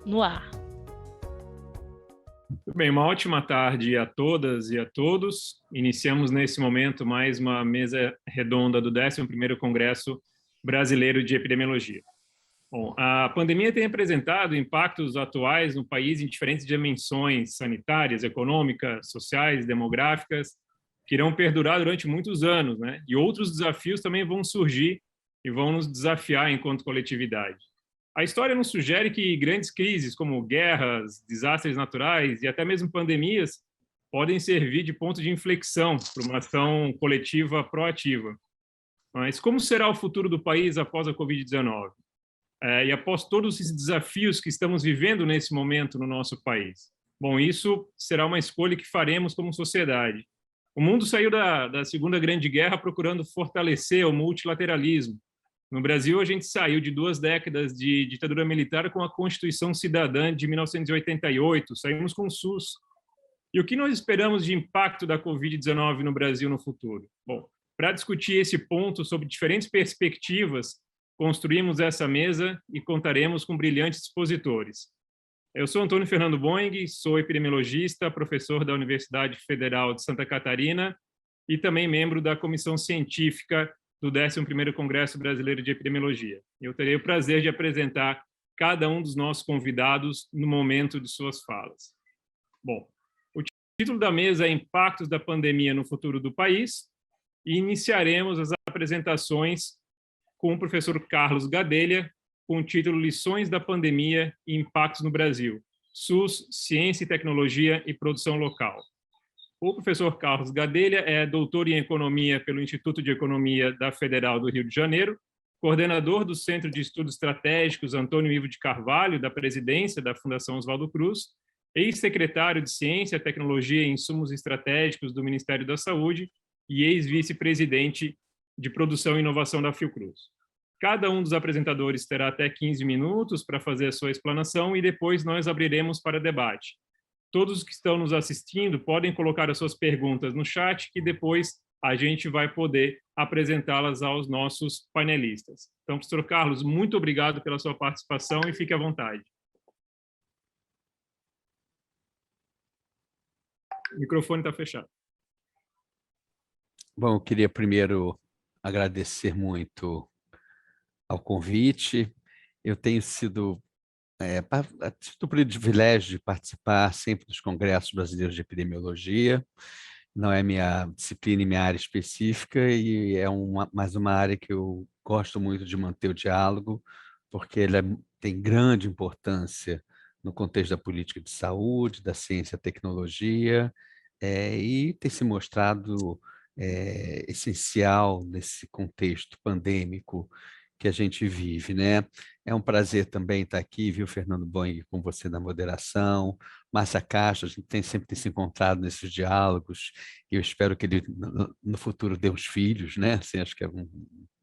no ar. Bem, uma ótima tarde a todas e a todos. Iniciamos nesse momento mais uma mesa redonda do 11º Congresso Brasileiro de Epidemiologia. Bom, a pandemia tem apresentado impactos atuais no país em diferentes dimensões sanitárias, econômicas, sociais, demográficas, que irão perdurar durante muitos anos, né? E outros desafios também vão surgir e vão nos desafiar enquanto coletividade. A história nos sugere que grandes crises como guerras, desastres naturais e até mesmo pandemias podem servir de ponto de inflexão para uma ação coletiva proativa. Mas como será o futuro do país após a Covid-19? E após todos esses desafios que estamos vivendo nesse momento no nosso país? Bom, isso será uma escolha que faremos como sociedade. O mundo saiu da Segunda Grande Guerra procurando fortalecer o multilateralismo. No Brasil, a gente saiu de 2 décadas de ditadura militar com a Constituição Cidadã de 1988, saímos com o SUS. E o que nós esperamos de impacto da Covid-19 no Brasil no futuro? Bom, para discutir esse ponto sob diferentes perspectivas, construímos essa mesa e contaremos com brilhantes expositores. Eu sou Antônio Fernando Boing, sou epidemiologista, professor da Universidade Federal de Santa Catarina e também membro da Comissão Científica do 11º Congresso Brasileiro de Epidemiologia. Eu terei o prazer de apresentar cada um dos nossos convidados no momento de suas falas. Bom, o título da mesa é Impactos da Pandemia no Futuro do País e iniciaremos as apresentações com o professor Carlos Gadelha, com o título Lições da Pandemia e Impactos no Brasil, SUS, Ciência e Tecnologia e Produção Local. O professor Carlos Gadelha é doutor em Economia pelo Instituto de Economia da Federal do Rio de Janeiro, coordenador do Centro de Estudos Estratégicos Antônio Ivo de Carvalho, da presidência da Fundação Oswaldo Cruz, ex-secretário de Ciência, Tecnologia e Insumos Estratégicos do Ministério da Saúde e ex-vice-presidente de Produção e Inovação da Fiocruz. Cada um dos apresentadores terá até 15 minutos para fazer a sua explanação e depois nós abriremos para debate. Todos os que estão nos assistindo podem colocar as suas perguntas no chat, que depois a gente vai poder apresentá-las aos nossos panelistas. Então, professor Carlos, muito obrigado pela sua participação e fique à vontade. O microfone está fechado. Bom, eu queria primeiro agradecer muito ao convite. Eu tenho tido o privilégio de participar sempre dos congressos brasileiros de epidemiologia. Não é minha disciplina e minha área específica, e é mais uma área que eu gosto muito de manter o diálogo, porque ela tem grande importância no contexto da política de saúde, da ciência e tecnologia, e tem se mostrado essencial nesse contexto pandêmico que a gente vive, né? É um prazer também estar aqui, viu, Fernando Boing, com você na moderação, Márcia Castro, a gente sempre tem se encontrado nesses diálogos, e eu espero que ele, no futuro, dê uns filhos, né? Assim, acho que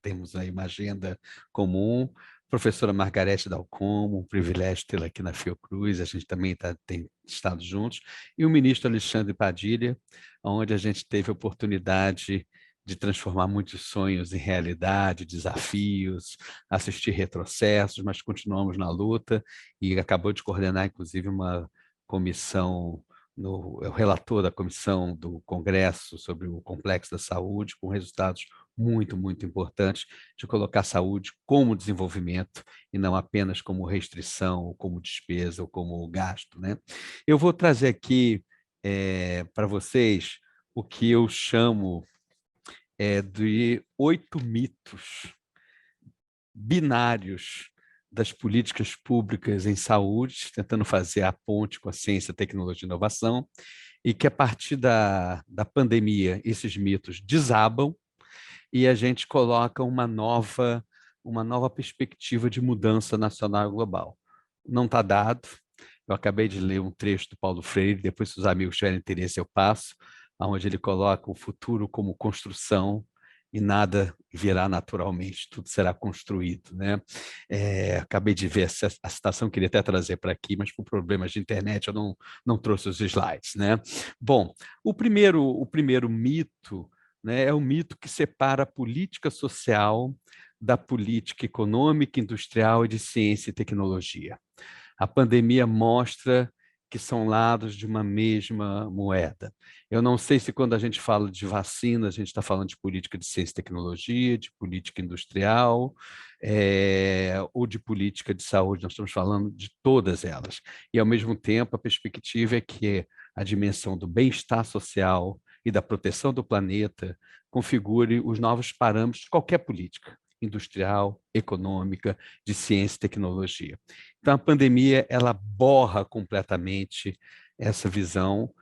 temos aí uma agenda comum. Professora Margarete Dalcomo, um privilégio tê-la aqui na Fiocruz, a gente também tem estado juntos, e o ministro Alexandre Padilha, onde a gente teve a oportunidade de transformar muitos sonhos em realidade, desafios, assistir retrocessos, mas continuamos na luta, e acabou de coordenar, inclusive, uma comissão, é o relator da comissão do Congresso sobre o Complexo da Saúde, com resultados muito, muito importantes de colocar a saúde como desenvolvimento e não apenas como restrição, ou como despesa, ou como gasto, né? Eu vou trazer aqui para vocês o que eu chamo de 8 mitos binários das políticas públicas em saúde, tentando fazer a ponte com a ciência, tecnologia e inovação, e que a partir da pandemia esses mitos desabam e a gente coloca uma nova perspectiva de mudança nacional e global. Não está dado. Eu acabei de ler um trecho do Paulo Freire, depois, se os amigos tiverem interesse, eu passo, onde ele coloca o futuro como construção e nada virá naturalmente, tudo será construído, né? Acabei de ver a citação, queria até trazer para aqui, mas por problemas de internet eu não trouxe os slides, né? Bom, o primeiro mito, né, é o mito que separa a política social da política econômica, industrial e de ciência e tecnologia. A pandemia mostra que são lados de uma mesma moeda. Eu não sei se quando a gente fala de vacina, a gente está falando de política de ciência e tecnologia, de política industrial, ou de política de saúde, nós estamos falando de todas elas. E, ao mesmo tempo, a perspectiva é que a dimensão do bem-estar social e da proteção do planeta configure os novos parâmetros de qualquer política industrial, econômica, de ciência e tecnologia. Então, a pandemia, ela borra completamente essa visão.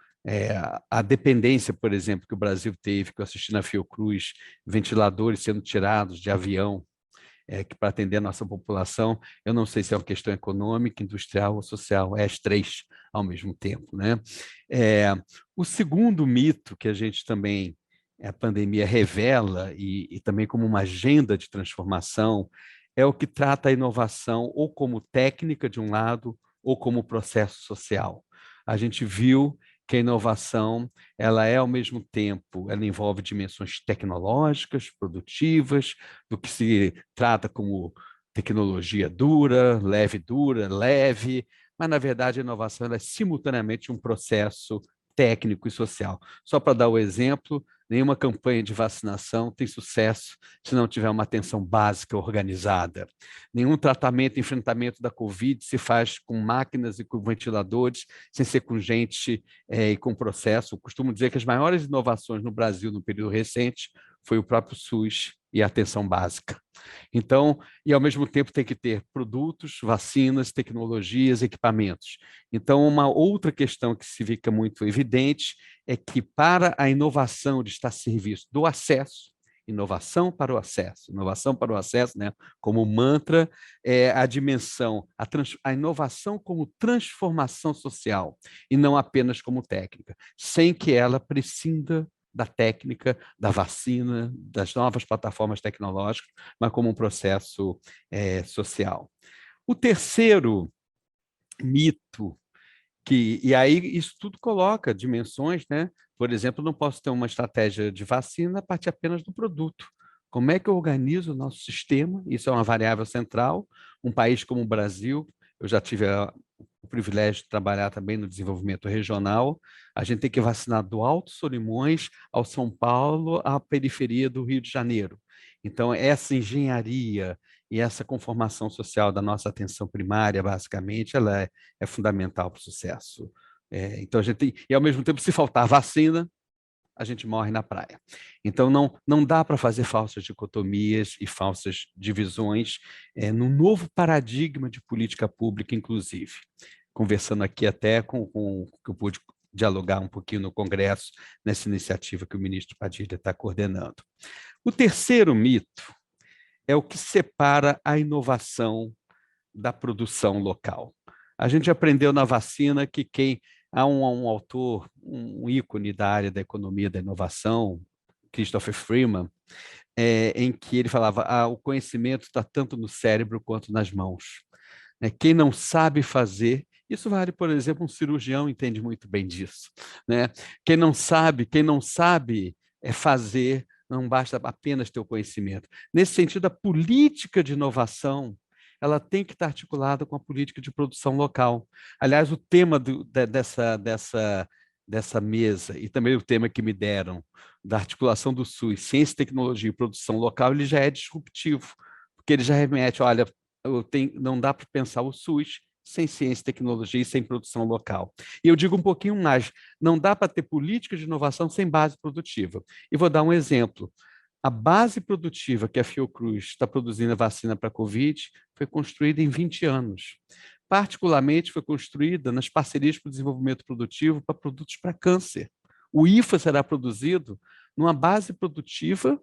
A dependência, por exemplo, que o Brasil teve, que eu assisti na Fiocruz, ventiladores sendo tirados de avião, que para atender a nossa população, eu não sei se é uma questão econômica, industrial ou social, é as três ao mesmo tempo, né? O segundo mito que a gente também, a pandemia revela, e também como uma agenda de transformação, é o que trata a inovação ou como técnica de um lado, ou como processo social. A gente viu que a inovação, ela é ao mesmo tempo, ela envolve dimensões tecnológicas, produtivas, do que se trata como tecnologia dura, leve, mas na verdade a inovação ela é simultaneamente um processo técnico e social. Só para dar o exemplo, nenhuma campanha de vacinação tem sucesso se não tiver uma atenção básica organizada. Nenhum tratamento e enfrentamento da Covid se faz com máquinas e com ventiladores, sem ser com gente e com processo. Eu costumo dizer que as maiores inovações no Brasil no período recente foi o próprio SUS e a atenção básica. Então, e ao mesmo tempo tem que ter produtos, vacinas, tecnologias, equipamentos. Então, uma outra questão que se fica muito evidente é que para a inovação de estar a serviço do acesso, inovação para o acesso, né, como mantra, é a dimensão, a inovação como transformação social, e não apenas como técnica, sem que ela prescinda da técnica, da vacina, das novas plataformas tecnológicas, mas como um processo social. O terceiro mito, e aí isso tudo coloca dimensões, né? Por exemplo, não posso ter uma estratégia de vacina a partir apenas do produto. Como é que eu organizo o nosso sistema? Isso é uma variável central. Um país como o Brasil, eu já tive o privilégio de trabalhar também no desenvolvimento regional. A gente tem que vacinar do Alto Solimões ao São Paulo, à periferia do Rio de Janeiro. Então, essa engenharia e essa conformação social da nossa atenção primária, basicamente, ela é fundamental para o sucesso. Então, a gente tem, e ao mesmo tempo, se faltar vacina, a gente morre na praia. Então, não dá para fazer falsas dicotomias e falsas divisões no novo paradigma de política pública, inclusive. Conversando aqui até com que eu pude dialogar um pouquinho no Congresso, nessa iniciativa que o ministro Padilha está coordenando. O terceiro mito é o que separa a inovação da produção local. A gente aprendeu na vacina que há um autor, um ícone da área da economia da inovação, Christopher Freeman, em que ele falava: o conhecimento está tanto no cérebro quanto nas mãos. Quem não sabe fazer, isso vale, por exemplo, um cirurgião entende muito bem disso, né? Quem não sabe fazer, não basta apenas ter o conhecimento. Nesse sentido, a política de inovação ela tem que estar articulada com a política de produção local. Aliás, o tema dessa mesa, e também o tema que me deram, da articulação do SUS, ciência, tecnologia e produção local, ele já é disruptivo, porque ele já remete, olha, não dá para pensar o SUS sem ciência, tecnologia e sem produção local. E eu digo um pouquinho mais, não dá para ter política de inovação sem base produtiva. E vou dar um exemplo. A base produtiva que a Fiocruz está produzindo a vacina para a Covid foi construída em 20 anos. Particularmente, foi construída nas parcerias para o desenvolvimento produtivo para produtos para câncer. O IFA será produzido numa base produtiva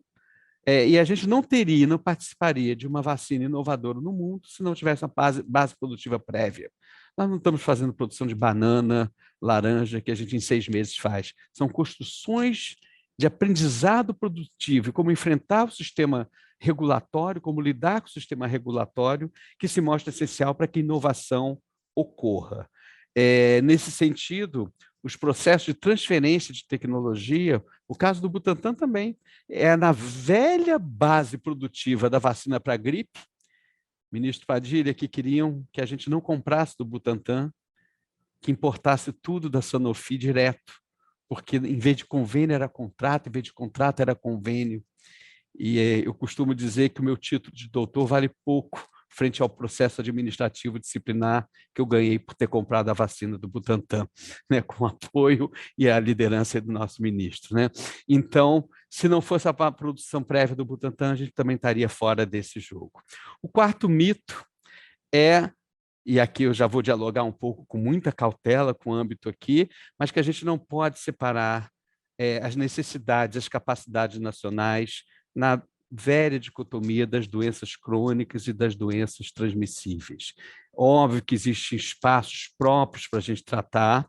e a gente não participaria de uma vacina inovadora no mundo se não tivesse uma base produtiva prévia. Nós não estamos fazendo produção de banana, laranja, que a gente em 6 meses faz. São construções de aprendizado produtivo e como enfrentar o sistema regulatório, como lidar com o sistema regulatório, que se mostra essencial para que a inovação ocorra. Nesse sentido, os processos de transferência de tecnologia, o caso do Butantan também, é na velha base produtiva da vacina para a gripe, ministro Padilha, que queriam que a gente não comprasse do Butantan, que importasse tudo da Sanofi direto, porque em vez de convênio era contrato, em vez de contrato era convênio. E eu costumo dizer que o meu título de doutor vale pouco frente ao processo administrativo disciplinar que eu ganhei por ter comprado a vacina do Butantan, né, com apoio e a liderança do nosso ministro, né? Então, se não fosse a produção prévia do Butantan, a gente também estaria fora desse jogo. O quarto mito é, e aqui eu já vou dialogar um pouco com muita cautela com o âmbito aqui, mas que a gente não pode separar as necessidades, as capacidades nacionais na velha dicotomia das doenças crônicas e das doenças transmissíveis. Óbvio que existem espaços próprios para a gente tratar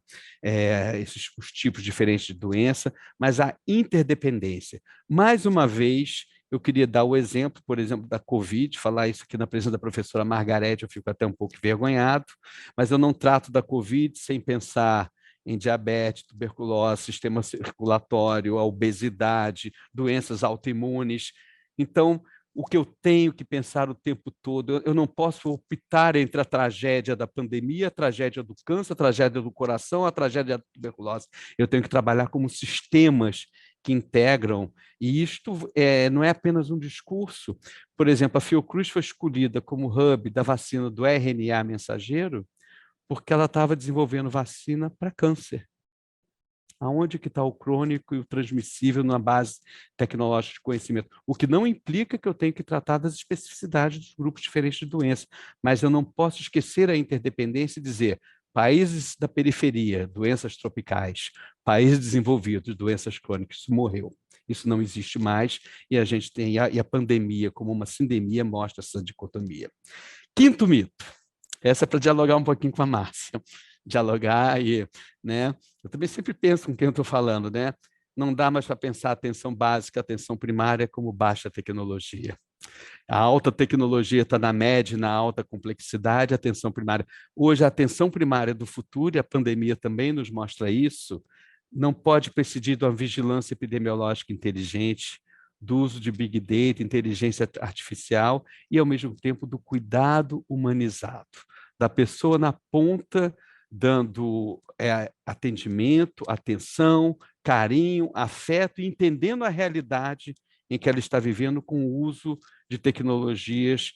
os tipos diferentes de doença, mas a interdependência. Mais uma vez, eu queria dar o exemplo, por exemplo, da Covid, falar isso aqui na presença da professora Margarete, eu fico até um pouco envergonhado, mas eu não trato da Covid sem pensar em diabetes, tuberculose, sistema circulatório, a obesidade, doenças autoimunes. Então, o que eu tenho que pensar o tempo todo, eu não posso optar entre a tragédia da pandemia, a tragédia do câncer, a tragédia do coração, a tragédia da tuberculose. Eu tenho que trabalhar como sistemas que integram, e isto não é apenas um discurso. Por exemplo, a Fiocruz foi escolhida como hub da vacina do RNA mensageiro porque ela estava desenvolvendo vacina para câncer. Aonde que está o crônico e o transmissível na base tecnológica de conhecimento? O que não implica que eu tenho que tratar das especificidades dos grupos diferentes de doença, mas eu não posso esquecer a interdependência e dizer países da periferia, doenças tropicais, países desenvolvidos, doenças crônicas, isso morreu. Isso não existe mais e a gente tem a pandemia como uma sindemia mostra essa dicotomia. Quinto mito. Essa é para dialogar um pouquinho com a Márcia. Dialogar e, né? Eu também sempre penso com quem eu estou falando, né? Não dá mais para pensar a atenção básica, a atenção primária como baixa tecnologia. A alta tecnologia está na média, na alta complexidade, a atenção primária. Hoje, a atenção primária do futuro, e a pandemia também nos mostra isso, não pode prescindir de uma vigilância epidemiológica inteligente, do uso de Big Data, inteligência artificial e, ao mesmo tempo, do cuidado humanizado, da pessoa na ponta, dando atendimento, atenção, carinho, afeto, e entendendo a realidade em que ela está vivendo com o uso de tecnologias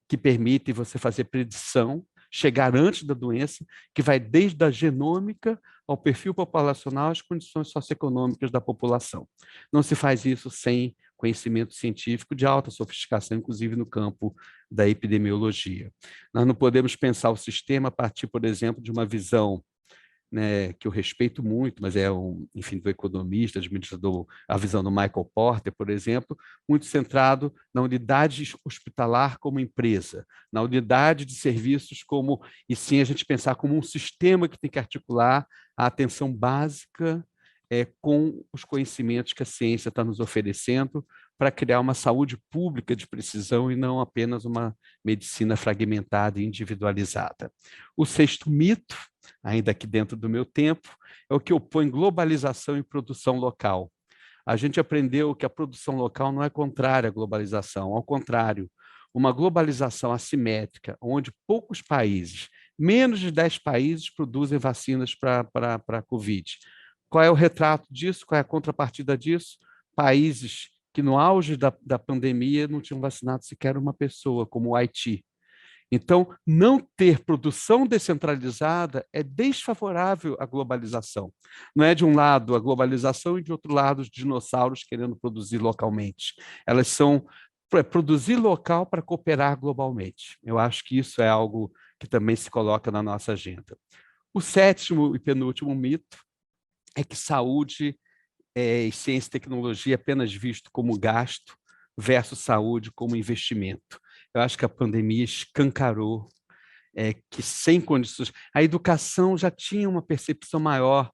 que permitem você fazer predição, chegar antes da doença, que vai desde a genômica ao perfil populacional, às condições socioeconômicas da população. Não se faz isso sem conhecimento científico de alta sofisticação, inclusive no campo da epidemiologia. Nós não podemos pensar o sistema a partir, por exemplo, de uma visão, né, que eu respeito muito, mas enfim, do economista, administrador, a visão do Michael Porter, por exemplo, muito centrado na unidade hospitalar como empresa, na unidade de serviços como, e sim a gente pensar como um sistema que tem que articular a atenção básica com os conhecimentos que a ciência está nos oferecendo para criar uma saúde pública de precisão e não apenas uma medicina fragmentada e individualizada. O sexto mito, ainda aqui dentro do meu tempo, é o que opõe globalização e produção local. A gente aprendeu que a produção local não é contrária à globalização, ao contrário, uma globalização assimétrica, onde poucos países, menos de 10 países, produzem vacinas para a Covid. Qual é o retrato disso? Qual é a contrapartida disso? Países que no auge da pandemia não tinham vacinado sequer uma pessoa, como o Haiti. Então, não ter produção descentralizada é desfavorável à globalização. Não é de um lado a globalização e de outro lado os dinossauros querendo produzir localmente. Elas são produzir local para cooperar globalmente. Eu acho que isso é algo que também se coloca na nossa agenda. O sétimo e penúltimo mito é que saúde e ciência e tecnologia é apenas visto como gasto versus saúde como investimento. Eu acho que a pandemia escancarou que sem condições... A educação já tinha uma percepção maior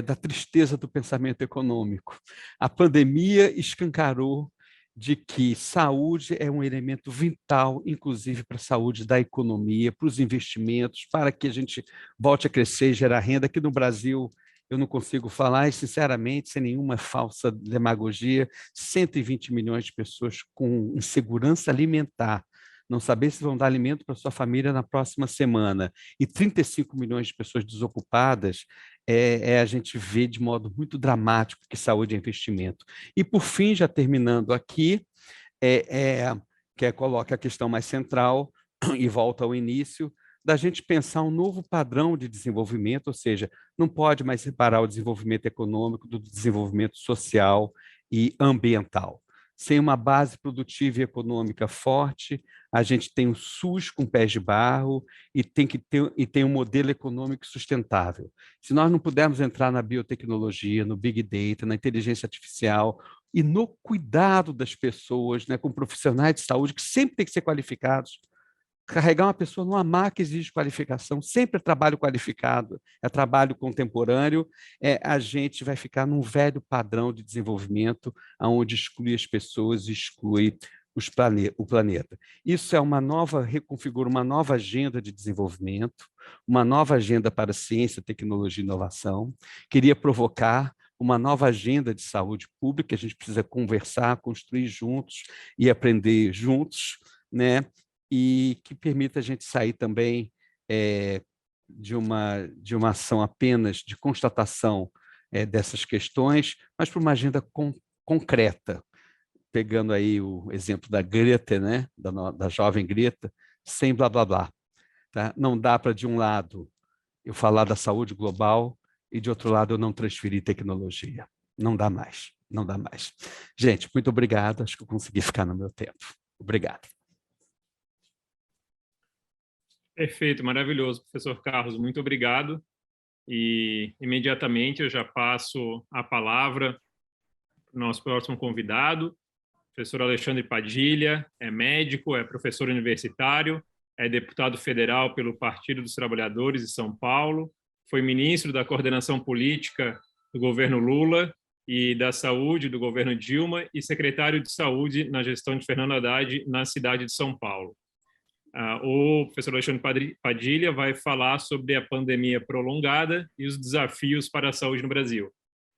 da tristeza do pensamento econômico. A pandemia escancarou de que saúde é um elemento vital, inclusive para a saúde da economia, para os investimentos, para que a gente volte a crescer e gerar renda. Aqui no Brasil, eu não consigo falar, e, sinceramente, sem nenhuma falsa demagogia, 120 milhões de pessoas com insegurança alimentar, não saber se vão dar alimento para sua família na próxima semana, e 35 milhões de pessoas desocupadas, a gente vê de modo muito dramático que saúde é investimento. E, por fim, já terminando aqui, que coloca a questão mais central e volta ao início, da gente pensar um novo padrão de desenvolvimento, ou seja, não pode mais separar o desenvolvimento econômico do desenvolvimento social e ambiental. Sem uma base produtiva e econômica forte, a gente tem o SUS com pés de barro e tem um modelo econômico sustentável. Se nós não pudermos entrar na biotecnologia, no Big Data, na inteligência artificial e no cuidado das pessoas, né, com profissionais de saúde que sempre têm que ser qualificados, carregar uma pessoa numa maca exige qualificação, sempre é trabalho qualificado, é trabalho contemporâneo, a gente vai ficar num velho padrão de desenvolvimento, onde exclui as pessoas e exclui o planeta. Isso é uma nova, reconfigura uma nova agenda de desenvolvimento, uma nova agenda para ciência, tecnologia e inovação. Queria provocar uma nova agenda de saúde pública, a gente precisa conversar, construir juntos e aprender juntos, né? E que permita a gente sair também de uma ação apenas de constatação dessas questões, mas para uma agenda concreta, pegando aí o exemplo da Greta, né, da jovem Greta, sem blá, blá, blá. Tá? Não dá para, de um lado, eu falar da saúde global e, de outro lado, eu não transferir tecnologia. Não dá mais, não dá mais. Gente, muito obrigado, acho que eu consegui ficar no meu tempo. Obrigado. Perfeito, maravilhoso, professor Carlos, muito obrigado. E imediatamente eu já passo a palavra para o nosso próximo convidado, professor Alexandre Padilha, é médico, é professor universitário, é deputado federal pelo Partido dos Trabalhadores de São Paulo, foi ministro da coordenação política do governo Lula e da saúde do governo Dilma e secretário de saúde na gestão de Fernando Haddad na cidade de São Paulo. O professor Alexandre Padilha vai falar sobre a pandemia prolongada e os desafios para a saúde no Brasil.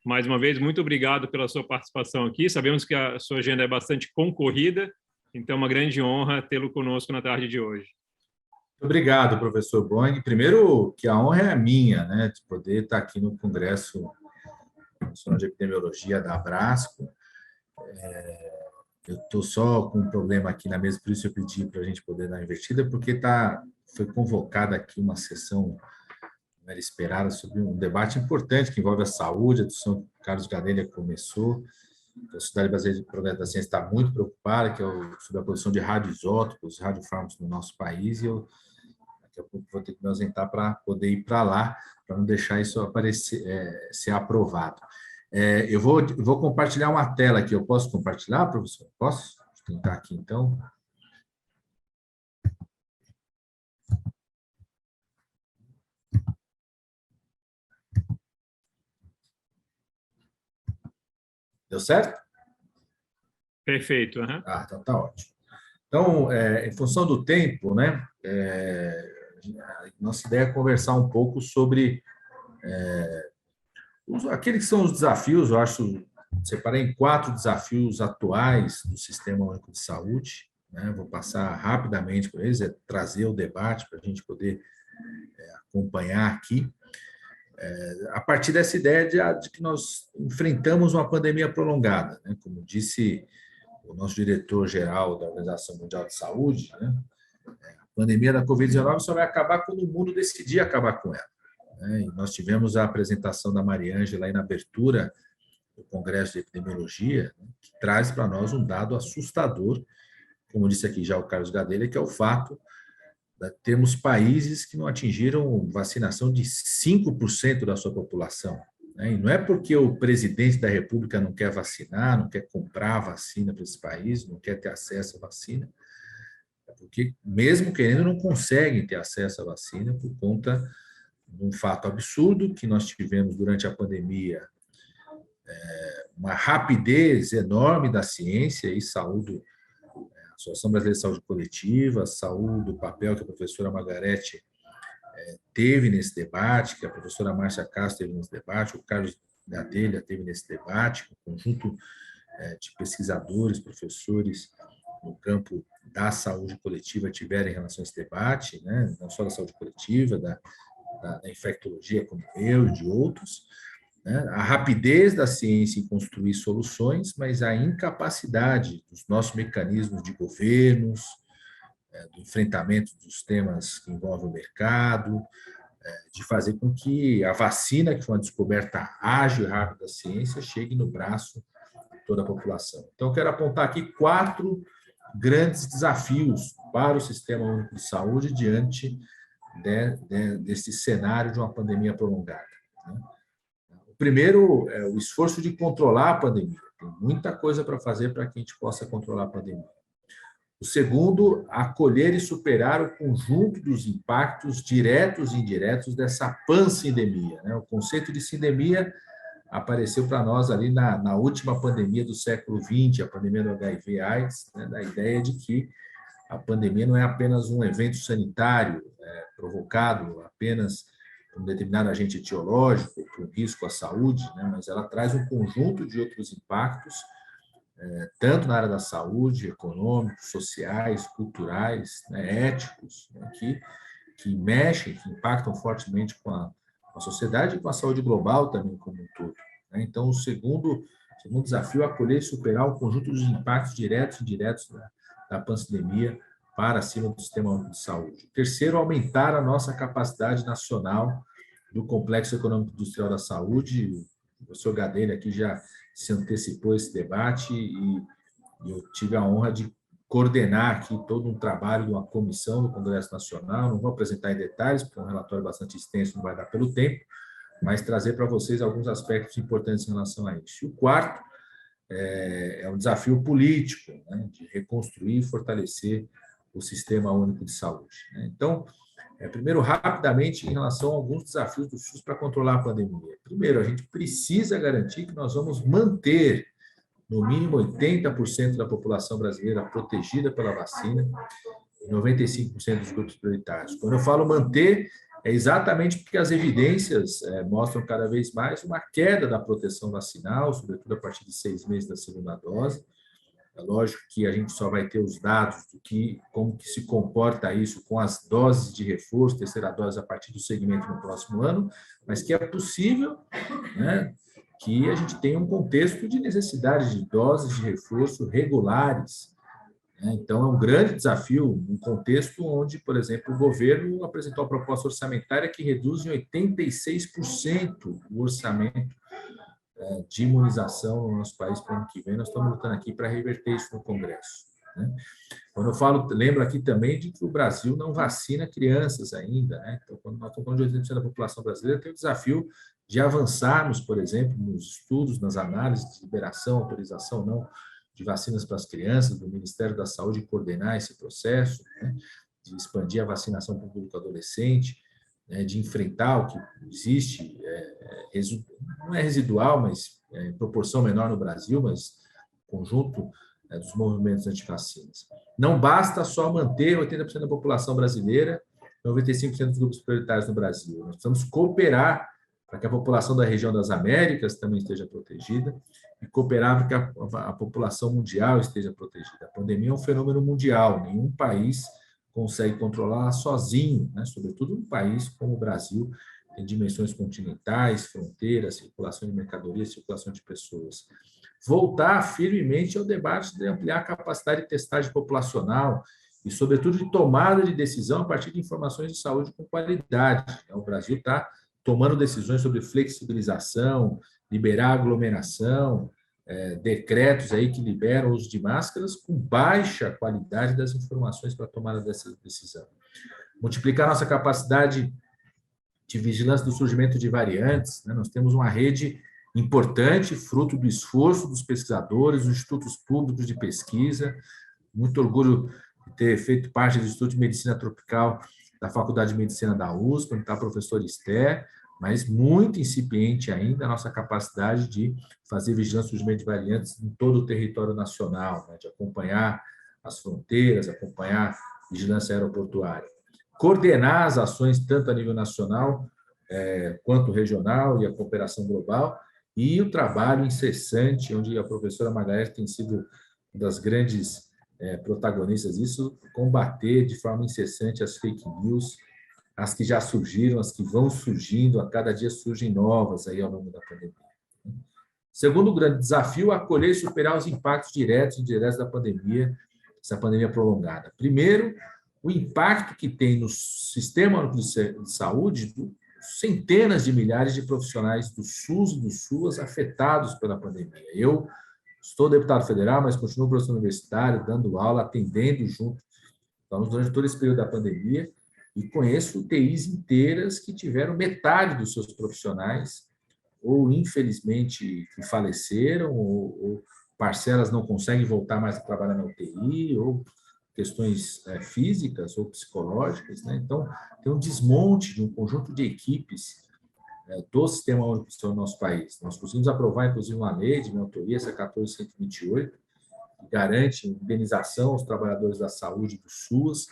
Mais uma vez, muito obrigado pela sua participação aqui. Sabemos que a sua agenda é bastante concorrida, então é uma grande honra tê-lo conosco na tarde de hoje. Obrigado, professor Boing. Primeiro, que a honra é minha, né, de poder estar aqui no Congresso Nacional de Epidemiologia da Abrasco. Eu estou só com um problema aqui na mesa, por isso eu pedi para a gente poder dar uma invertida, porque foi convocada aqui uma sessão, não era esperada, sobre um debate importante que envolve a saúde. A discussão que o Carlos Gadelha começou. A Sociedade Brasileira de Progresso da Ciência está muito preocupada, que é sobre a produção de radioisótopos, radiofármacos no nosso país, e eu daqui a pouco vou ter que me ausentar para poder ir para lá, para não deixar isso aparecer, ser aprovado. Eu vou compartilhar uma tela aqui. Eu posso compartilhar, professor? Posso? Vou tentar aqui, então. Deu certo? Perfeito. Uhum. Então tá ótimo. Então, em função do tempo, né, nossa ideia é conversar um pouco sobre aqueles que são os desafios. Eu acho, separei em 4 desafios atuais do Sistema Único de Saúde, né? Vou passar rapidamente por eles, trazer o debate para a gente poder acompanhar aqui. A partir dessa ideia de que nós enfrentamos uma pandemia prolongada, né? Como disse o nosso diretor-geral da Organização Mundial de Saúde, né? A pandemia da Covid-19 só vai acabar quando o mundo decidir acabar com ela. E nós tivemos a apresentação da Mariângela aí na abertura do Congresso de Epidemiologia, né, que traz para nós um dado assustador, como disse aqui já o Carlos Gadelha, que é o fato de termos países que não atingiram vacinação de 5% da sua população. E não é porque o presidente da República não quer vacinar, não quer comprar vacina para esse país, não quer ter acesso à vacina, é porque, mesmo querendo, não conseguem ter acesso à vacina por conta de um fato absurdo que nós tivemos durante a pandemia, uma rapidez enorme da ciência, e saúdo a Associação Brasileira de Saúde Coletiva, saúdo o papel que a professora Margarete teve nesse debate, que a professora Márcia Castro teve nesse debate, o Carlos Gadelha teve nesse debate, um conjunto de pesquisadores, professores no campo da saúde coletiva tiveram em relação a esse debate, né? Não só da saúde coletiva, da infectologia, como eu e de outros, né? A rapidez da ciência em construir soluções, mas a incapacidade dos nossos mecanismos de governos, do enfrentamento dos temas que envolvem o mercado, de fazer com que a vacina, que foi uma descoberta ágil e rápida da ciência, chegue no braço de toda a população. Então, eu quero apontar aqui 4 grandes desafios para o Sistema Único de Saúde diante desse cenário de uma pandemia prolongada. O primeiro é o esforço de controlar a pandemia. Tem muita coisa para fazer para que a gente possa controlar a pandemia. O segundo, acolher e superar o conjunto dos impactos diretos e indiretos dessa pansindemia. O conceito de sindemia apareceu para nós ali na última pandemia do século XX, a pandemia do HIV/AIDS, da ideia de que a pandemia não é apenas um evento sanitário provocado apenas por um determinado agente etiológico, por um risco à saúde, mas ela traz um conjunto de outros impactos, tanto na área da saúde, econômicos, sociais, culturais, éticos, que mexem, que impactam fortemente com a sociedade e com a saúde global também como um todo. Então, o segundo desafio é acolher e superar o conjunto dos impactos diretos e indiretos da pandemia para cima do Sistema Único de Saúde. O terceiro, aumentar a nossa capacidade nacional do Complexo Econômico Industrial da Saúde. O professor Gadelha aqui já se antecipou esse debate e eu tive a honra de coordenar aqui todo um trabalho de uma comissão do Congresso Nacional. Não vou apresentar em detalhes, porque é um relatório bastante extenso, não vai dar pelo tempo, mas trazer para vocês alguns aspectos importantes em relação a isso. E o quarto é um desafio político, de reconstruir e fortalecer o Sistema Único de Saúde. Então, primeiro, rapidamente, em relação a alguns desafios do SUS para controlar a pandemia. Primeiro, a gente precisa garantir que nós vamos manter, no mínimo, 80% da população brasileira protegida pela vacina e 95% dos grupos prioritários. Quando eu falo manter, é exatamente porque as evidências mostram cada vez mais uma queda da proteção vacinal, sobretudo a partir de 6 meses da segunda dose. É lógico que a gente só vai ter os dados como que se comporta isso com as doses de reforço, terceira dose a partir do segmento no próximo ano, mas que é possível, que a gente tenha um contexto de necessidade de doses de reforço regulares. Então, é um grande desafio, um contexto onde, por exemplo, o governo apresentou a proposta orçamentária que reduz em 86% o orçamento de imunização no nosso país para o ano que vem. Nós estamos lutando aqui para reverter isso no Congresso. Quando eu falo, lembro aqui também de que o Brasil não vacina crianças ainda. Então, quando nós estamos falando de 80% da população brasileira, tem o desafio de avançarmos, por exemplo, nos estudos, nas análises de liberação, autorização ou não de vacinas para as crianças, do Ministério da Saúde coordenar esse processo, de expandir a vacinação para o público adolescente, de enfrentar o que existe, não é residual, mas em proporção menor no Brasil, mas conjunto dos movimentos antivacinas. Não basta só manter 80% da população brasileira, 95% dos grupos prioritários no Brasil. Nós precisamos cooperar para que a população da região das Américas também esteja protegida e cooperar para que a população mundial esteja protegida. A pandemia é um fenômeno mundial, nenhum país consegue controlar sozinho, sobretudo um país como o Brasil, tem dimensões continentais, fronteiras, circulação de mercadorias, circulação de pessoas. Voltar firmemente ao debate de ampliar a capacidade de testagem populacional e, sobretudo, de tomada de decisão a partir de informações de saúde com qualidade. O Brasil está tomando decisões sobre flexibilização, liberar aglomeração, decretos aí que liberam o uso de máscaras com baixa qualidade das informações para a tomada dessa decisão. Multiplicar nossa capacidade de vigilância do surgimento de variantes. Nós temos uma rede importante, fruto do esforço dos pesquisadores, dos institutos públicos de pesquisa. Muito orgulho de ter feito parte do Instituto de Medicina Tropical da Faculdade de Medicina da USP, onde está a professora Esther, mas muito incipiente ainda a nossa capacidade de fazer vigilância do surgimento de variantes em todo o território nacional, de acompanhar as fronteiras, acompanhar vigilância aeroportuária. coordenar as ações tanto a nível nacional quanto regional e a cooperação global, e o trabalho incessante, onde a professora Margareth tem sido uma das grandes protagonistas disso, combater de forma incessante as fake news, as que já surgiram, as que vão surgindo, a cada dia surgem novas aí ao longo da pandemia. Segundo grande desafio, acolher e superar os impactos diretos e indiretos da pandemia, essa pandemia prolongada. Primeiro, o impacto que tem no Sistema Único de Saúde, centenas de milhares de profissionais do SUS e do SUAS afetados pela pandemia. Eu sou deputado federal, mas continuo professor universitário, dando aula, atendendo junto, durante todo esse período da pandemia, e conheço UTIs inteiras que tiveram metade dos seus profissionais, ou infelizmente que faleceram, ou parcelas não conseguem voltar mais a trabalhar na UTI, ou questões físicas ou psicológicas, né? Então, tem um desmonte de um conjunto de equipes do Sistema Único de Saúde no nosso país. Nós conseguimos aprovar, inclusive, uma lei de minha autoria, essa 14128, que garante indenização aos trabalhadores da saúde do SUS.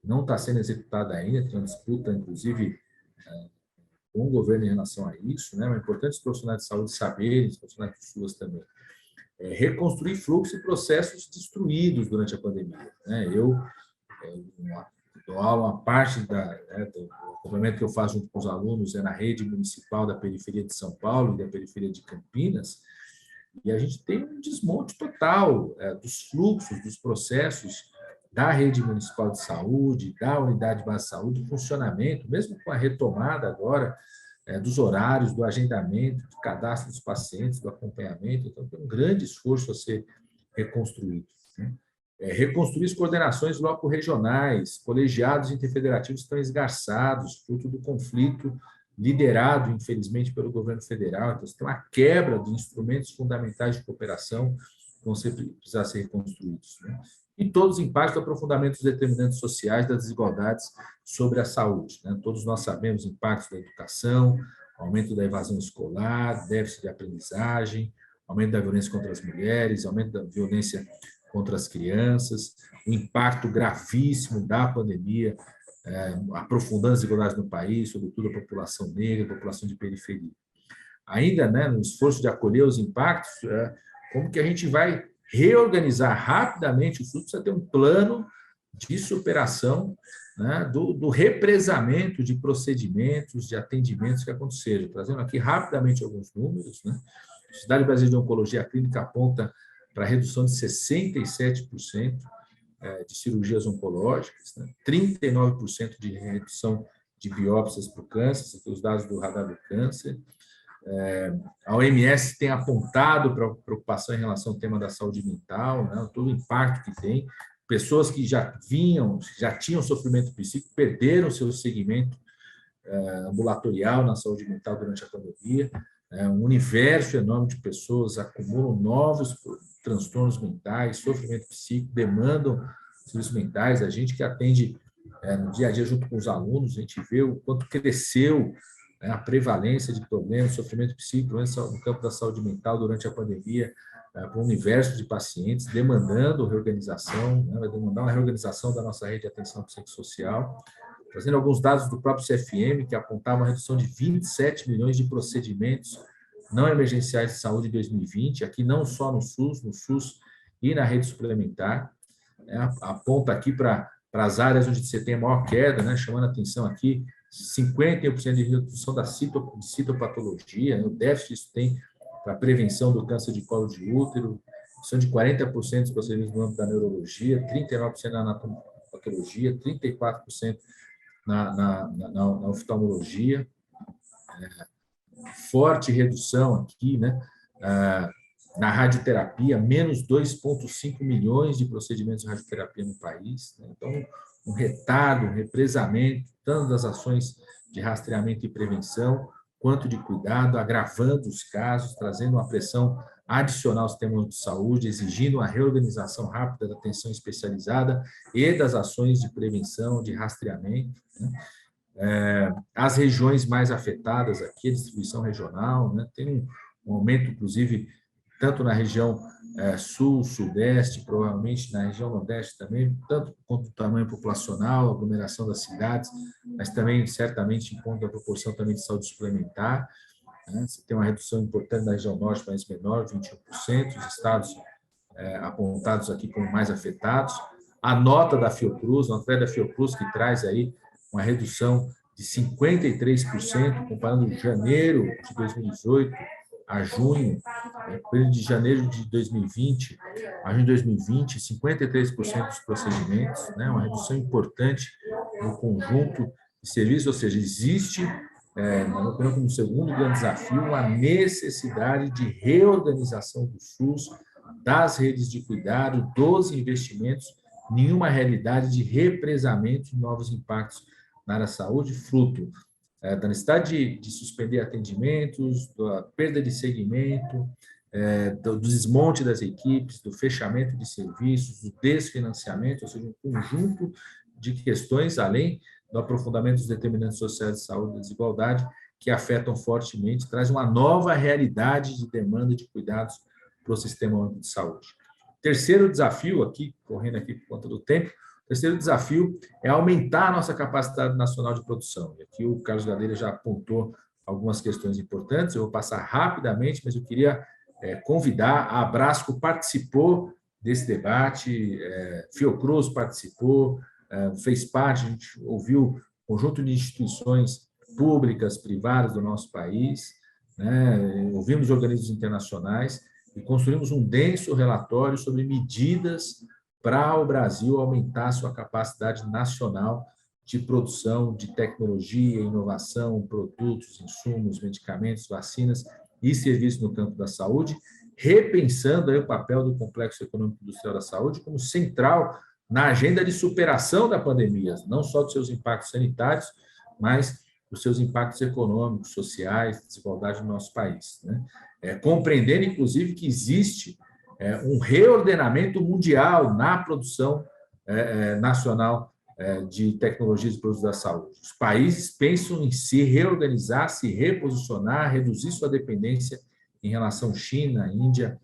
Não está sendo executada ainda, tem uma disputa, inclusive, com o governo em relação a isso, né? É importante os profissionais de saúde saberem, os profissionais do SUS também, reconstruir fluxos e processos destruídos durante a pandemia, né? Eu dou aula, uma parte do acompanhamento que eu faço junto com os alunos na rede municipal da periferia de São Paulo e da periferia de Campinas, e a gente tem um desmonte total dos fluxos, dos processos da rede municipal de saúde, da unidade de base de saúde, do funcionamento, mesmo com a retomada agora dos horários, do agendamento, do cadastro dos pacientes, do acompanhamento. Então, tem um grande esforço a ser reconstruído, né? Reconstruir as coordenações loco-regionais, colegiados interfederativos estão esgarçados, fruto do conflito liderado, infelizmente, pelo governo federal. Então, tem uma quebra de instrumentos fundamentais de cooperação que vão precisar ser reconstruídos, né? E todos os impactos do aprofundamento dos determinantes sociais das desigualdades sobre a saúde, né? Todos nós sabemos impactos da educação, aumento da evasão escolar, déficit de aprendizagem, aumento da violência contra as mulheres, aumento da violência contra as crianças, o impacto gravíssimo da pandemia, aprofundando as desigualdades no país, sobretudo a população negra, a população de periferia. Ainda, né, no esforço de acolher os impactos, como que a gente vai reorganizar rapidamente o SUS? Precisa ter um plano de superação, né, do represamento de procedimentos, de atendimentos que aconteceram. Trazendo aqui rapidamente alguns números, né? A Sociedade Brasileira de Oncologia Clínica aponta para a redução de 67% de cirurgias oncológicas, né? 39% de redução de biópsias para o câncer, os dados do Radar do Câncer. A OMS tem apontado para a preocupação em relação ao tema da saúde mental, né? Todo o impacto que tem. Pessoas que já tinham sofrimento psíquico, perderam seu segmento ambulatorial na saúde mental durante a pandemia. Um universo enorme de pessoas acumulam novos transtornos mentais, sofrimento psíquico, demandam serviços mentais. A gente que atende no dia a dia junto com os alunos, a gente vê o quanto cresceu a prevalência de problemas, sofrimento psíquico no campo da saúde mental durante a pandemia, para um universo de pacientes, demandando reorganização, né? Vai demandar uma reorganização da nossa rede de atenção psicossocial. Trazendo alguns dados do próprio CFM, que apontavam uma redução de 27 milhões de procedimentos não emergenciais de saúde em 2020, aqui não só no SUS e na rede suplementar. Aponta aqui para as áreas onde você tem a maior queda, né? Chamando a atenção aqui, 51% de redução da citopatologia, né? O déficit isso tem para a prevenção do câncer de colo de útero, redução de 40% dos procedimentos no âmbito da neurologia, 39% na anatomopatologia, 34% na oftalmologia, forte redução aqui, né, na radioterapia, menos 2,5 milhões de procedimentos de radioterapia no país, né? Então, um retardo, um represamento, tanto das ações de rastreamento e prevenção, quanto de cuidado, agravando os casos, trazendo uma pressão adicional ao sistema de saúde, exigindo uma reorganização rápida da atenção especializada e das ações de prevenção, de rastreamento, né? As regiões mais afetadas aqui, a distribuição regional, né? Tem um aumento, inclusive, tanto na região sul, sudeste, provavelmente na região nordeste também, tanto quanto do tamanho populacional, aglomeração das cidades, mas também, certamente, em conta da proporção também de saúde suplementar. Você tem uma redução importante na região norte, mas menor, 21%, os estados apontados aqui como mais afetados. A nota da Fiocruz, que traz aí uma redução de 53%, comparando janeiro de 2018 a junho, de janeiro de 2020 a junho de 2020, 53% dos procedimentos, né, uma redução importante no conjunto de serviços, ou seja, existe, na minha opinião, como segundo grande desafio, a necessidade de reorganização do SUS, das redes de cuidado, dos investimentos, nenhuma realidade de represamento de novos impactos na área da saúde, fruto da necessidade de suspender atendimentos, da perda de segmento, do desmonte das equipes, do fechamento de serviços, do desfinanciamento, ou seja, um conjunto de questões, além do aprofundamento dos determinantes sociais de saúde e da desigualdade, que afetam fortemente, traz uma nova realidade de demanda de cuidados para o Sistema Único de Saúde. Terceiro desafio, aqui, correndo aqui por conta do tempo, o terceiro desafio é aumentar a nossa capacidade nacional de produção. E aqui o Carlos Gadelha já apontou algumas questões importantes, eu vou passar rapidamente, mas eu queria convidar, a Abrasco participou desse debate, Fiocruz participou, fez parte, a gente ouviu um conjunto de instituições públicas, privadas do nosso país, né, ouvimos organismos internacionais e construímos um denso relatório sobre medidas para o Brasil aumentar sua capacidade nacional de produção de tecnologia, inovação, produtos, insumos, medicamentos, vacinas e serviços no campo da saúde, repensando aí o papel do Complexo Econômico Industrial da Saúde como central na agenda de superação da pandemia, não só dos seus impactos sanitários, mas dos seus impactos econômicos, sociais, desigualdade no nosso país, né? Compreendendo, inclusive, que existe um reordenamento mundial na produção nacional de tecnologias e produtos da saúde. Os países pensam em se reorganizar, se reposicionar, reduzir sua dependência em relação à China, Índia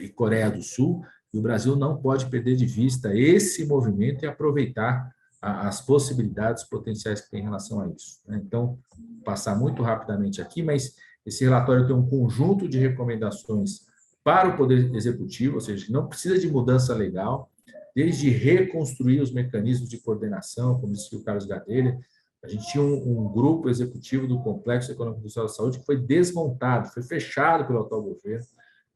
e Coreia do Sul, e o Brasil não pode perder de vista esse movimento e aproveitar as possibilidades potenciais que tem em relação a isso. Então, vou passar muito rapidamente aqui, mas esse relatório tem um conjunto de recomendações para o Poder Executivo, ou seja, não precisa de mudança legal, desde reconstruir os mecanismos de coordenação, como disse o Carlos Gadelha. A gente tinha um grupo executivo do Complexo Econômico Industrial da Saúde que foi desmontado, foi fechado pelo atual governo,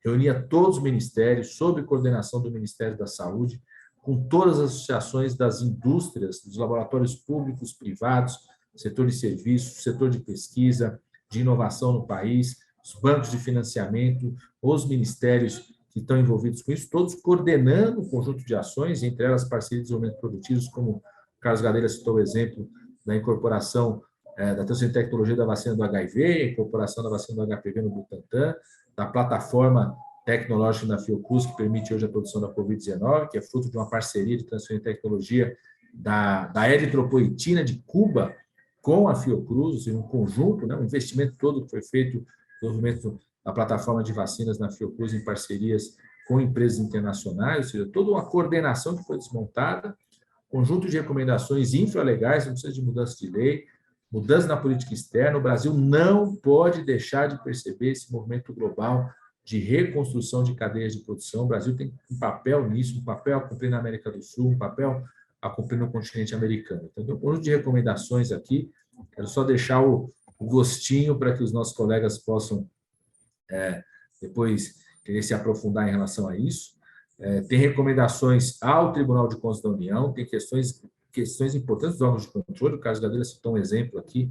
reunia todos os ministérios, sob coordenação do Ministério da Saúde, com todas as associações das indústrias, dos laboratórios públicos, privados, setor de serviços, setor de pesquisa, de inovação no país, os bancos de financiamento, os ministérios que estão envolvidos com isso, todos coordenando um conjunto de ações, entre elas parcerias de desenvolvimento produtivos, como o Carlos Gadelha citou o exemplo da incorporação da transferência de tecnologia da vacina do HIV, a incorporação da vacina do HPV no Butantan, da plataforma tecnológica da Fiocruz, que permite hoje a produção da Covid-19, que é fruto de uma parceria de transferência de tecnologia da eritropoetina de Cuba com a Fiocruz, ou seja, um conjunto, né, um investimento todo que foi feito no desenvolvimento da plataforma de vacinas na Fiocruz em parcerias com empresas internacionais, ou seja, toda uma coordenação que foi desmontada, conjunto de recomendações infralegais, não precisa de mudança de lei, mudança na política externa. O Brasil não pode deixar de perceber esse movimento global de reconstrução de cadeias de produção. O Brasil tem um papel nisso, um papel a cumprir na América do Sul, um papel a cumprir no continente americano. Então, tem um conjunto de recomendações aqui. Quero só deixar o gostinho para que os nossos colegas possam depois querer se aprofundar em relação a isso. Tem recomendações ao Tribunal de Contas da União, tem questões importantes dos órgãos de controle. O Carlos Gadelha citou um exemplo aqui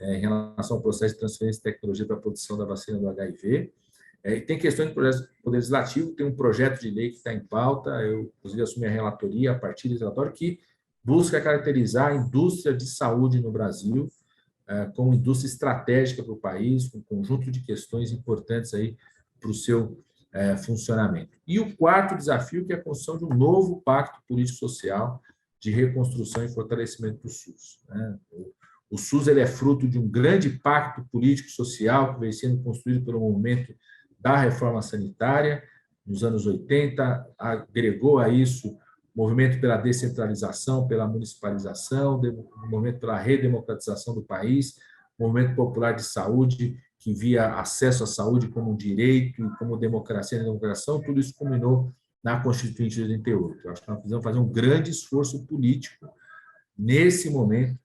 em relação ao processo de transferência de tecnologia para a produção da vacina do HIV. E tem questões do Poder Legislativo, tem um projeto de lei que está em pauta, eu, inclusive, assumi a relatoria a partir desse relatório, que busca caracterizar a indústria de saúde no Brasil como indústria estratégica para o país, com um conjunto de questões importantes aí para o seu funcionamento. E o quarto desafio, que é a construção de um novo pacto político-social de reconstrução e fortalecimento do SUS. O SUS ele é fruto de um grande pacto político-social que vem sendo construído pelo movimento da reforma sanitária, nos anos 80, agregou a isso o movimento pela descentralização, pela municipalização, o movimento pela redemocratização do país, o movimento popular de saúde, que via acesso à saúde como um direito e como democracia e democração, tudo isso culminou na Constituinte de 88. Eu acho que nós precisamos fazer um grande esforço político nesse momento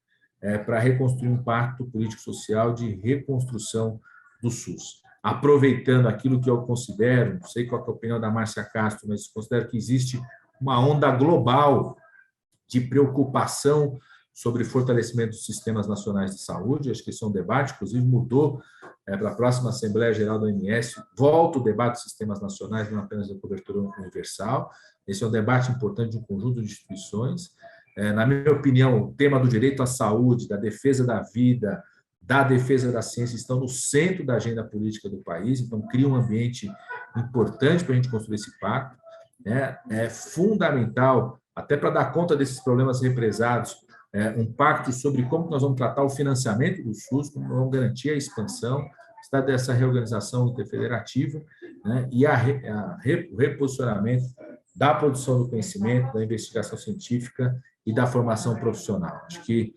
para reconstruir um pacto político-social de reconstrução do SUS. Aproveitando aquilo que eu considero, não sei qual é a opinião da Márcia Castro, mas considero que existe uma onda global de preocupação sobre fortalecimento dos sistemas nacionais de saúde. Acho que esse é um debate, inclusive mudou para a próxima Assembleia Geral da OMS, volta o debate dos sistemas nacionais, não apenas da cobertura universal. Esse é um debate importante de um conjunto de instituições. Na minha opinião, o tema do direito à saúde, da defesa da vida, da defesa da ciência estão no centro da agenda política do país, então cria um ambiente importante para a gente construir esse pacto. É fundamental, até para dar conta desses problemas represados, um pacto sobre como nós vamos tratar o financiamento do SUS, como nós vamos garantir a expansão, dessa reorganização interfederativa, e o reposicionamento da produção do conhecimento, da investigação científica e da formação profissional. Acho que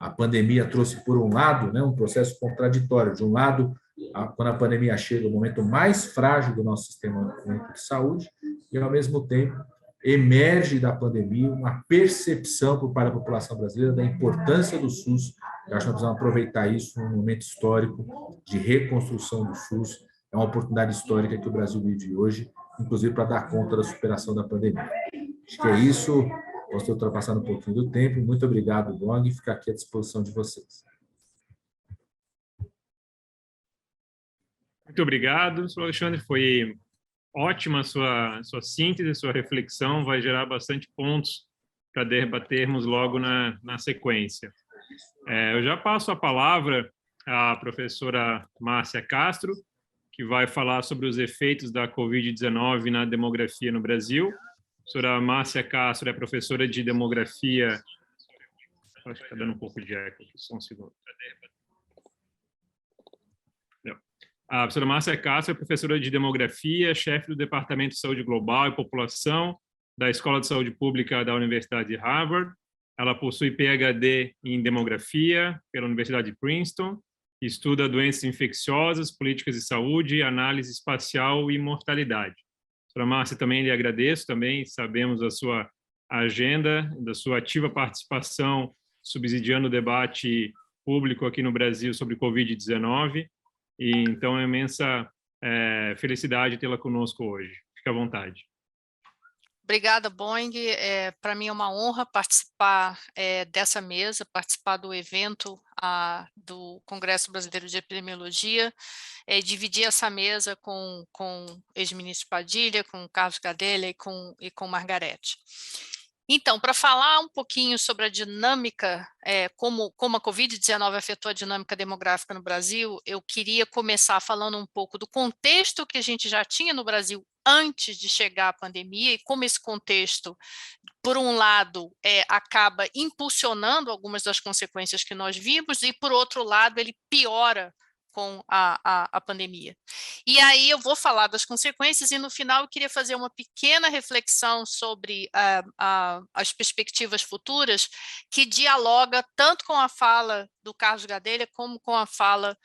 a pandemia trouxe, por um lado, um processo contraditório. De um lado, quando a pandemia chega, o momento mais frágil do nosso sistema único de saúde, e, ao mesmo tempo, emerge da pandemia uma percepção para a população brasileira da importância do SUS. Eu acho que nós precisamos aproveitar isso num momento histórico de reconstrução do SUS. É uma oportunidade histórica que o Brasil vive hoje, inclusive para dar conta da superação da pandemia. Acho que é isso. Posso ter ultrapassado um pouquinho do tempo. Muito obrigado, Bong, e ficar aqui à disposição de vocês. Muito obrigado, professor Alexandre. Foi ótima a sua síntese, sua reflexão. Vai gerar bastante pontos para debatermos logo na sequência. Eu já passo a palavra à professora Márcia Castro, que vai falar sobre os efeitos da Covid-19 na demografia no Brasil. A professora Márcia Castro é professora de demografia. Acho que está dando um pouco de eco aqui, só um segundo. A professora Márcia Castro é professora de demografia, chefe do Departamento de Saúde Global e População da Escola de Saúde Pública da Universidade de Harvard. Ela possui PhD em demografia pela Universidade de Princeton, estuda doenças infecciosas, políticas de saúde, análise espacial e mortalidade. Professora Márcia, também lhe agradeço, também sabemos da sua agenda, da sua ativa participação subsidiando o debate público aqui no Brasil sobre Covid-19. E, então, é uma imensa felicidade tê-la conosco hoje. Fique à vontade. Obrigada, Boing. Para mim é uma honra participar dessa mesa, participar do evento do Congresso Brasileiro de Epidemiologia, dividir essa mesa com o ex-ministro Padilha, com Carlos Gadelha e com Margarete. Então, para falar um pouquinho sobre a dinâmica, como a Covid-19 afetou a dinâmica demográfica no Brasil, eu queria começar falando um pouco do contexto que a gente já tinha no Brasil antes de chegar a pandemia e como esse contexto, por um lado, acaba impulsionando algumas das consequências que nós vimos e, por outro lado, ele piora com a pandemia. E aí eu vou falar das consequências e, no final, eu queria fazer uma pequena reflexão sobre as perspectivas futuras, que dialoga tanto com a fala do Carlos Gadelha como com a fala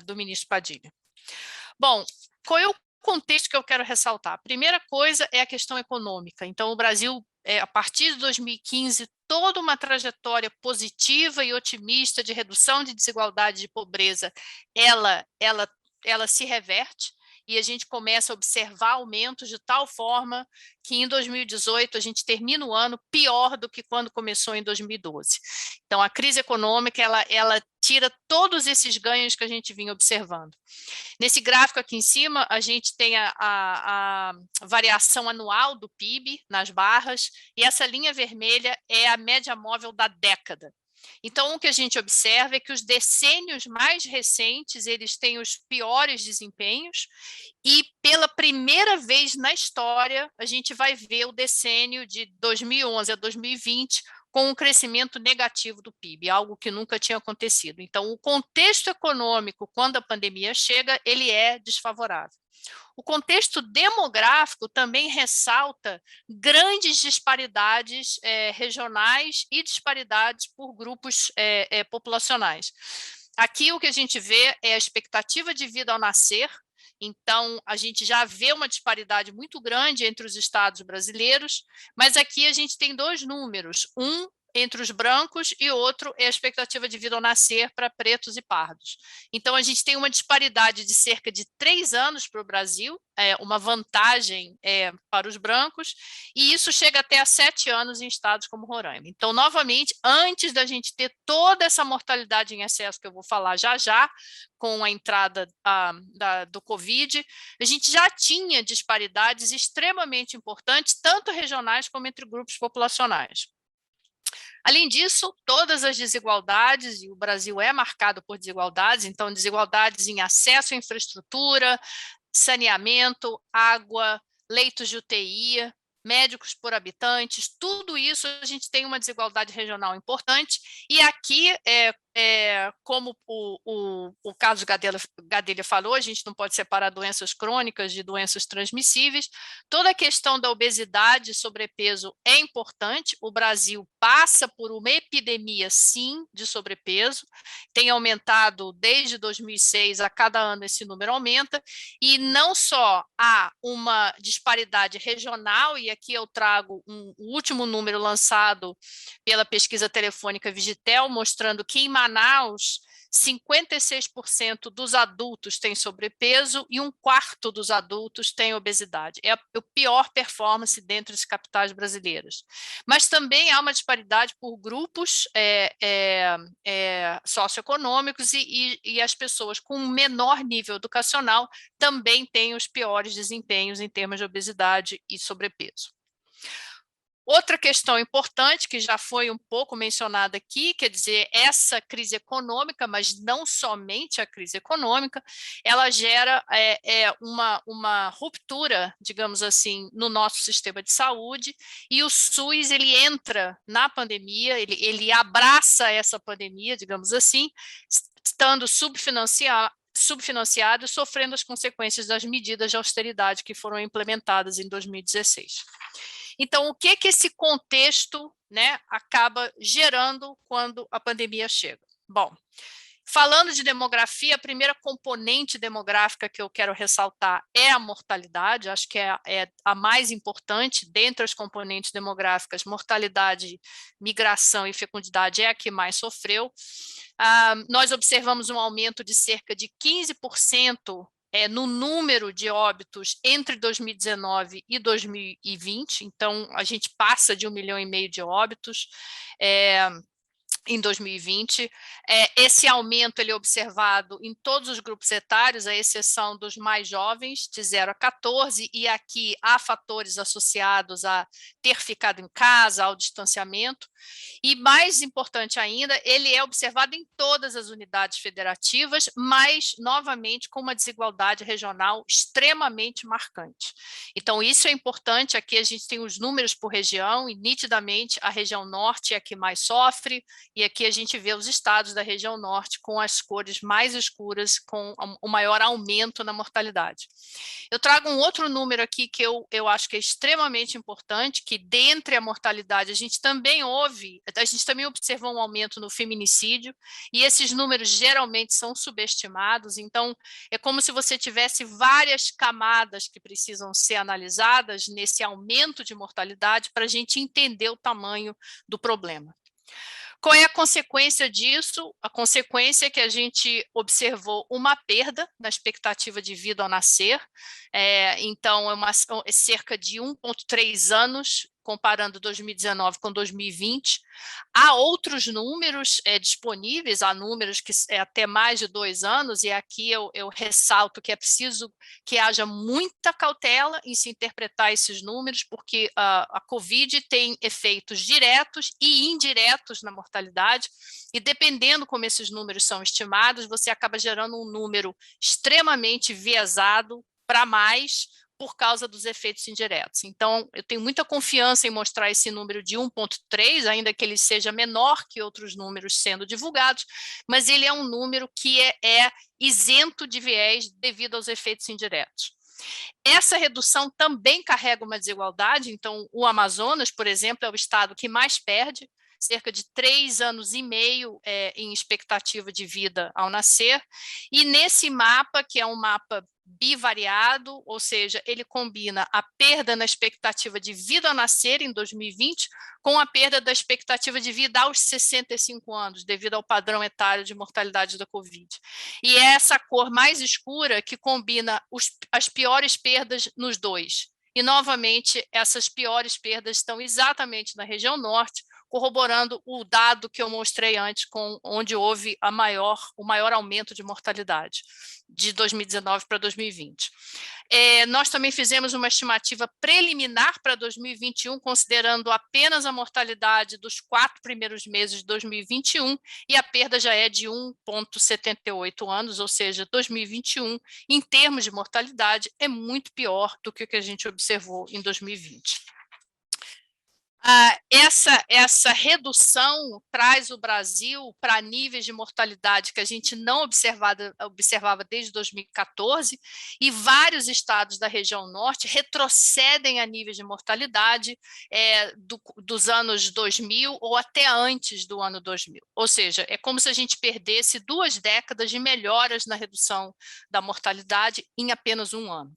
do ministro Padilha. Bom, qual é o contexto que eu quero ressaltar? A primeira coisa é a questão econômica. Então, o Brasil, a partir de 2015, toda uma trajetória positiva e otimista de redução de desigualdade e de pobreza, ela se reverte e a gente começa a observar aumentos de tal forma que em 2018 a gente termina o ano pior do que quando começou em 2012. Então, a crise econômica, ela tira todos esses ganhos que a gente vinha observando. Nesse gráfico aqui em cima, a gente tem a variação anual do PIB nas barras, e essa linha vermelha é a média móvel da década. Então, o que a gente observa é que os decênios mais recentes, eles têm os piores desempenhos, e pela primeira vez na história, a gente vai ver o decênio de 2011 a 2020 com um crescimento negativo do PIB, algo que nunca tinha acontecido. Então, o contexto econômico, quando a pandemia chega, ele é desfavorável. O contexto demográfico também ressalta grandes disparidades regionais e disparidades por grupos populacionais. Aqui o que a gente vê é a expectativa de vida ao nascer. Então, a gente já vê uma disparidade muito grande entre os estados brasileiros, mas aqui a gente tem dois números, um entre os brancos e outro é a expectativa de vida ao nascer para pretos e pardos. Então, a gente tem uma disparidade de cerca de 3 anos para o Brasil, uma vantagem para os brancos, e isso chega até a 7 anos em estados como Roraima. Então, novamente, antes da gente ter toda essa mortalidade em excesso que eu vou falar já já, com a entrada do Covid, a gente já tinha disparidades extremamente importantes, tanto regionais como entre grupos populacionais. Além disso, todas as desigualdades, e o Brasil é marcado por desigualdades, então desigualdades em acesso à infraestrutura, saneamento, água, leitos de UTI, médicos por habitantes, tudo isso a gente tem uma desigualdade regional importante, e aqui, como o Carlos Gadelha falou, a gente não pode separar doenças crônicas de doenças transmissíveis, toda a questão da obesidade e sobrepeso é importante, o Brasil passa por uma epidemia, sim, de sobrepeso, tem aumentado desde 2006, a cada ano esse número aumenta, e não só há uma disparidade regional, e aqui eu trago o último número lançado pela pesquisa telefônica Vigitel, mostrando que em Manaus, 56% dos adultos têm sobrepeso e 1/4 dos adultos têm obesidade. É a pior performance dentre as capitais brasileiras. Mas também há uma disparidade por grupos socioeconômicos e as pessoas com menor nível educacional também têm os piores desempenhos em termos de obesidade e sobrepeso. Outra questão importante, que já foi um pouco mencionada aqui, quer dizer, essa crise econômica, mas não somente a crise econômica, ela gera uma ruptura, digamos assim, no nosso sistema de saúde, e o SUS ele entra na pandemia, ele abraça essa pandemia, digamos assim, estando subfinanciado e sofrendo as consequências das medidas de austeridade que foram implementadas em 2016. Então, o que esse contexto, né, acaba gerando quando a pandemia chega? Bom, falando de demografia, a primeira componente demográfica que eu quero ressaltar é a mortalidade, acho que é a mais importante dentre as componentes demográficas, mortalidade, migração e fecundidade é a que mais sofreu. Nós observamos um aumento de cerca de 15% no número de óbitos entre 2019 e 2020, então a gente passa de 1,5 milhão de óbitos em 2020. Esse aumento ele é observado em todos os grupos etários, à exceção dos mais jovens, de 0 a 14, e aqui há fatores associados a ter ficado em casa, ao distanciamento, e mais importante ainda, ele é observado em todas as unidades federativas, mas, novamente, com uma desigualdade regional extremamente marcante. Então, isso é importante, aqui a gente tem os números por região, e nitidamente a região norte é a que mais sofre, e aqui a gente vê os estados da região norte com as cores mais escuras, com o maior aumento na mortalidade. Eu trago um outro número aqui que eu acho que é extremamente importante, que dentre a mortalidade a gente também observou um aumento no feminicídio, e esses números geralmente são subestimados, então é como se você tivesse várias camadas que precisam ser analisadas nesse aumento de mortalidade para a gente entender o tamanho do problema. Qual é a consequência disso? A consequência é que a gente observou uma perda na expectativa de vida ao nascer, então é cerca de 1,3 anos, comparando 2019 com 2020. Há outros números disponíveis, há números que é até mais de 2 anos, e aqui eu ressalto que é preciso que haja muita cautela em se interpretar esses números, porque a Covid tem efeitos diretos e indiretos na mortalidade, e dependendo como esses números são estimados, você acaba gerando um número extremamente viesado para mais, por causa dos efeitos indiretos. Então, eu tenho muita confiança em mostrar esse número de 1,3, ainda que ele seja menor que outros números sendo divulgados, mas ele é um número que é isento de viés devido aos efeitos indiretos. Essa redução também carrega uma desigualdade, então o Amazonas, por exemplo, é o estado que mais perde, cerca de 3 anos e meio em expectativa de vida ao nascer, e nesse mapa, que é um mapa bivariado, ou seja, ele combina a perda na expectativa de vida ao nascer em 2020 com a perda da expectativa de vida aos 65 anos, devido ao padrão etário de mortalidade da Covid. E é essa cor mais escura que combina as piores perdas nos dois. E, novamente, essas piores perdas estão exatamente na região norte, corroborando o dado que eu mostrei antes, onde houve o maior aumento de mortalidade, de 2019 para 2020. Nós também fizemos uma estimativa preliminar para 2021, considerando apenas a mortalidade dos 4 primeiros meses de 2021, e a perda já é de 1,78 anos, ou seja, 2021, em termos de mortalidade, é muito pior do que o que a gente observou em 2020. Essa redução traz o Brasil para níveis de mortalidade que a gente não observava desde 2014, e vários estados da região norte retrocedem a níveis de mortalidade dos anos 2000 ou até antes do ano 2000. Ou seja, é como se a gente perdesse 2 décadas de melhoras na redução da mortalidade em apenas um ano.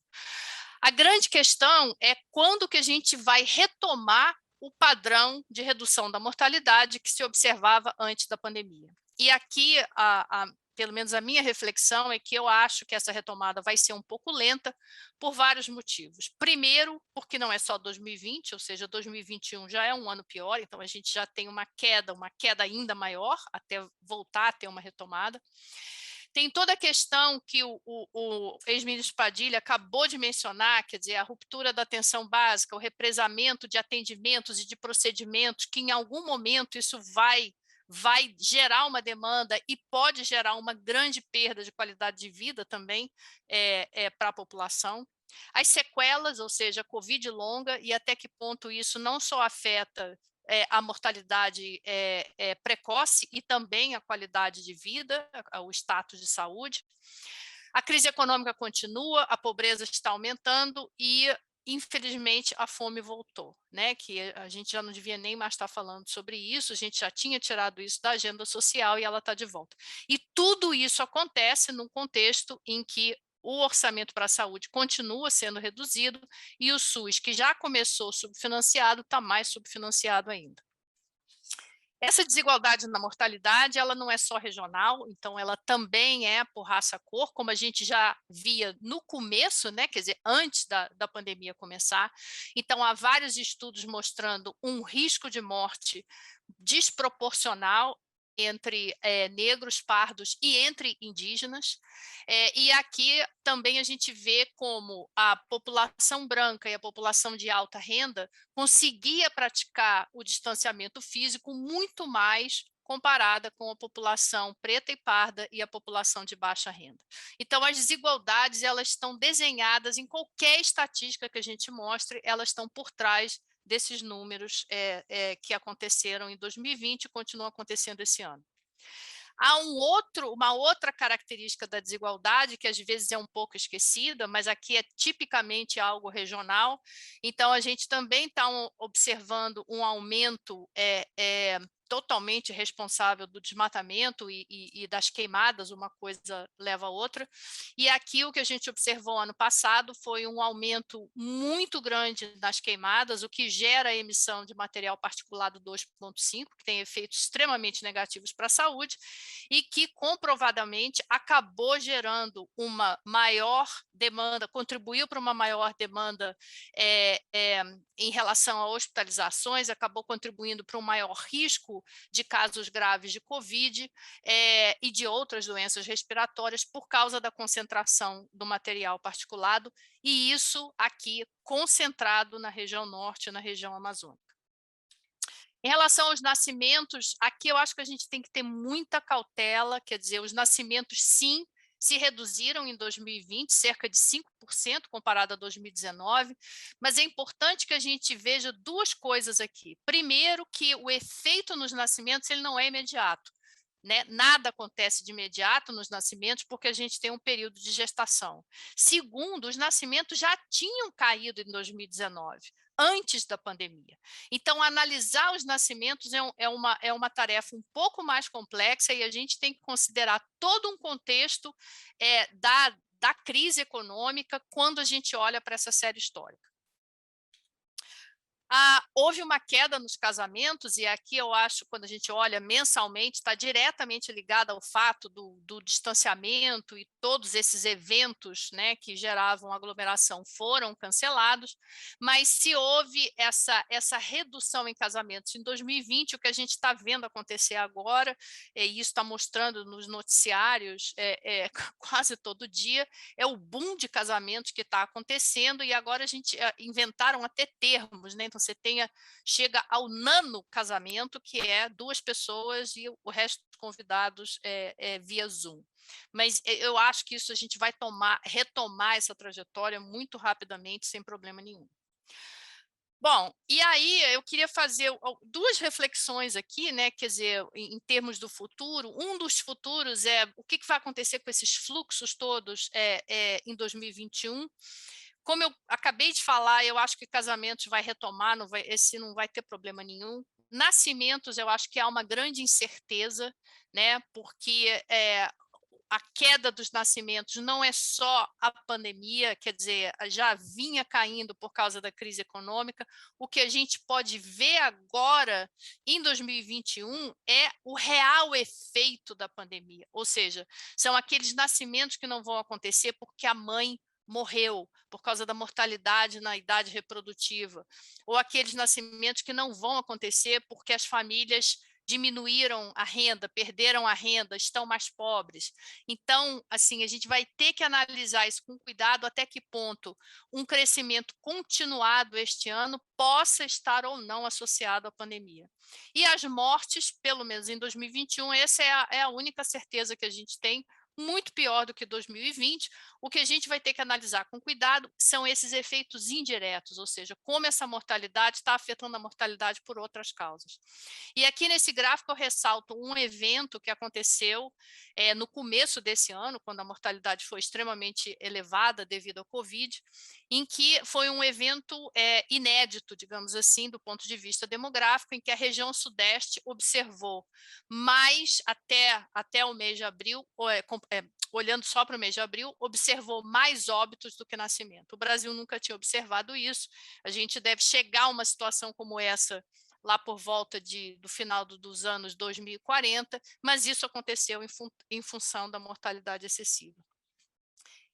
A grande questão é quando que a gente vai retomar o padrão de redução da mortalidade que se observava antes da pandemia. E aqui, pelo menos a minha reflexão é que eu acho que essa retomada vai ser um pouco lenta por vários motivos. Primeiro, porque não é só 2020, ou seja, 2021 já é um ano pior, então a gente já tem uma queda ainda maior até voltar a ter uma retomada. Tem toda a questão que o ex-ministro Padilha acabou de mencionar, quer dizer, a ruptura da atenção básica, o represamento de atendimentos e de procedimentos, que em algum momento isso vai gerar uma demanda e pode gerar uma grande perda de qualidade de vida também para a população. As sequelas, ou seja, a Covid longa, e até que ponto isso não só afeta a mortalidade precoce e também a qualidade de vida, o status de saúde. A crise econômica continua, a pobreza está aumentando e, infelizmente, a fome voltou, né? Que a gente já não devia nem mais estar falando sobre isso, a gente já tinha tirado isso da agenda social e ela está de volta. E tudo isso acontece num contexto em que o orçamento para a saúde continua sendo reduzido e o SUS, que já começou subfinanciado, está mais subfinanciado ainda. Essa desigualdade na mortalidade, ela não é só regional, então ela também é por raça-cor, como a gente já via no começo, né? Quer dizer, antes da pandemia começar. Então, há vários estudos mostrando um risco de morte desproporcional entre negros, pardos e entre indígenas. E aqui também a gente vê como a população branca e a população de alta renda conseguia praticar o distanciamento físico muito mais comparada com a população preta e parda e a população de baixa renda. Então, as desigualdades, elas estão desenhadas em qualquer estatística que a gente mostre, elas estão por trás desses números que aconteceram em 2020 e continuam acontecendo esse ano. Há uma outra característica da desigualdade, que às vezes é um pouco esquecida, mas aqui é tipicamente algo regional. Então, a gente também está observando um aumento totalmente responsável do desmatamento e das queimadas, uma coisa leva a outra. E aqui o que a gente observou ano passado foi um aumento muito grande das queimadas, o que gera a emissão de material particulado 2,5, que tem efeitos extremamente negativos para a saúde, e que comprovadamente acabou gerando uma maior demanda, contribuiu para uma maior demanda em relação a hospitalizações, acabou contribuindo para um maior risco de casos graves de Covid e de outras doenças respiratórias por causa da concentração do material particulado, e isso aqui concentrado na região norte, na região amazônica. Em relação aos nascimentos, aqui eu acho que a gente tem que ter muita cautela, quer dizer, os nascimentos, sim, se reduziram em 2020, cerca de 5% comparado a 2019, mas é importante que a gente veja duas coisas aqui. Primeiro, que o efeito nos nascimentos ele não é imediato, né? Nada acontece de imediato nos nascimentos porque a gente tem um período de gestação. Segundo, os nascimentos já tinham caído em 2019, antes da pandemia. Então, analisar os nascimentos é uma tarefa um pouco mais complexa e a gente tem que considerar todo um contexto da crise econômica quando a gente olha para essa série histórica. Houve uma queda nos casamentos, e aqui eu acho, quando a gente olha mensalmente, está diretamente ligada ao fato do distanciamento e todos esses eventos, né, que geravam aglomeração foram cancelados, mas se houve essa redução em casamentos em 2020, o que a gente está vendo acontecer agora, e isso está mostrando nos noticiários quase todo dia, é o boom de casamentos que está acontecendo, e agora a gente inventaram até termos, né? Então, você chega ao nano casamento, que é 2 pessoas e o resto convidados via Zoom. Mas eu acho que isso a gente vai retomar essa trajetória muito rapidamente, sem problema nenhum. Bom, e aí eu queria fazer 2 reflexões aqui, né? Quer dizer, em termos do futuro. Um dos futuros é o que vai acontecer com esses fluxos todos em 2021. Como eu acabei de falar, eu acho que casamentos vai retomar, esse não vai ter problema nenhum. Nascimentos, eu acho que há uma grande incerteza, né? Porque a queda dos nascimentos não é só a pandemia, quer dizer, já vinha caindo por causa da crise econômica. O que a gente pode ver agora, em 2021, é o real efeito da pandemia. Ou seja, são aqueles nascimentos que não vão acontecer porque a mãe morreu por causa da mortalidade na idade reprodutiva, ou aqueles nascimentos que não vão acontecer porque as famílias diminuíram a renda, perderam a renda, estão mais pobres. Então, assim, a gente vai ter que analisar isso com cuidado até que ponto um crescimento continuado este ano possa estar ou não associado à pandemia. E as mortes, pelo menos em 2021, essa é a única certeza que a gente tem, muito pior do que 2020. O que a gente vai ter que analisar com cuidado são esses efeitos indiretos, ou seja, como essa mortalidade está afetando a mortalidade por outras causas. E aqui nesse gráfico eu ressalto um evento que aconteceu no começo desse ano, quando a mortalidade foi extremamente elevada devido ao Covid, em que foi um evento inédito, digamos assim, do ponto de vista demográfico, em que a região sudeste observou mais até o mês de abril, olhando só para o mês de abril, observou mais óbitos do que nascimento. O Brasil nunca tinha observado isso. A gente deve chegar a uma situação como essa lá por volta do final dos anos 2040, mas isso aconteceu em função da mortalidade excessiva.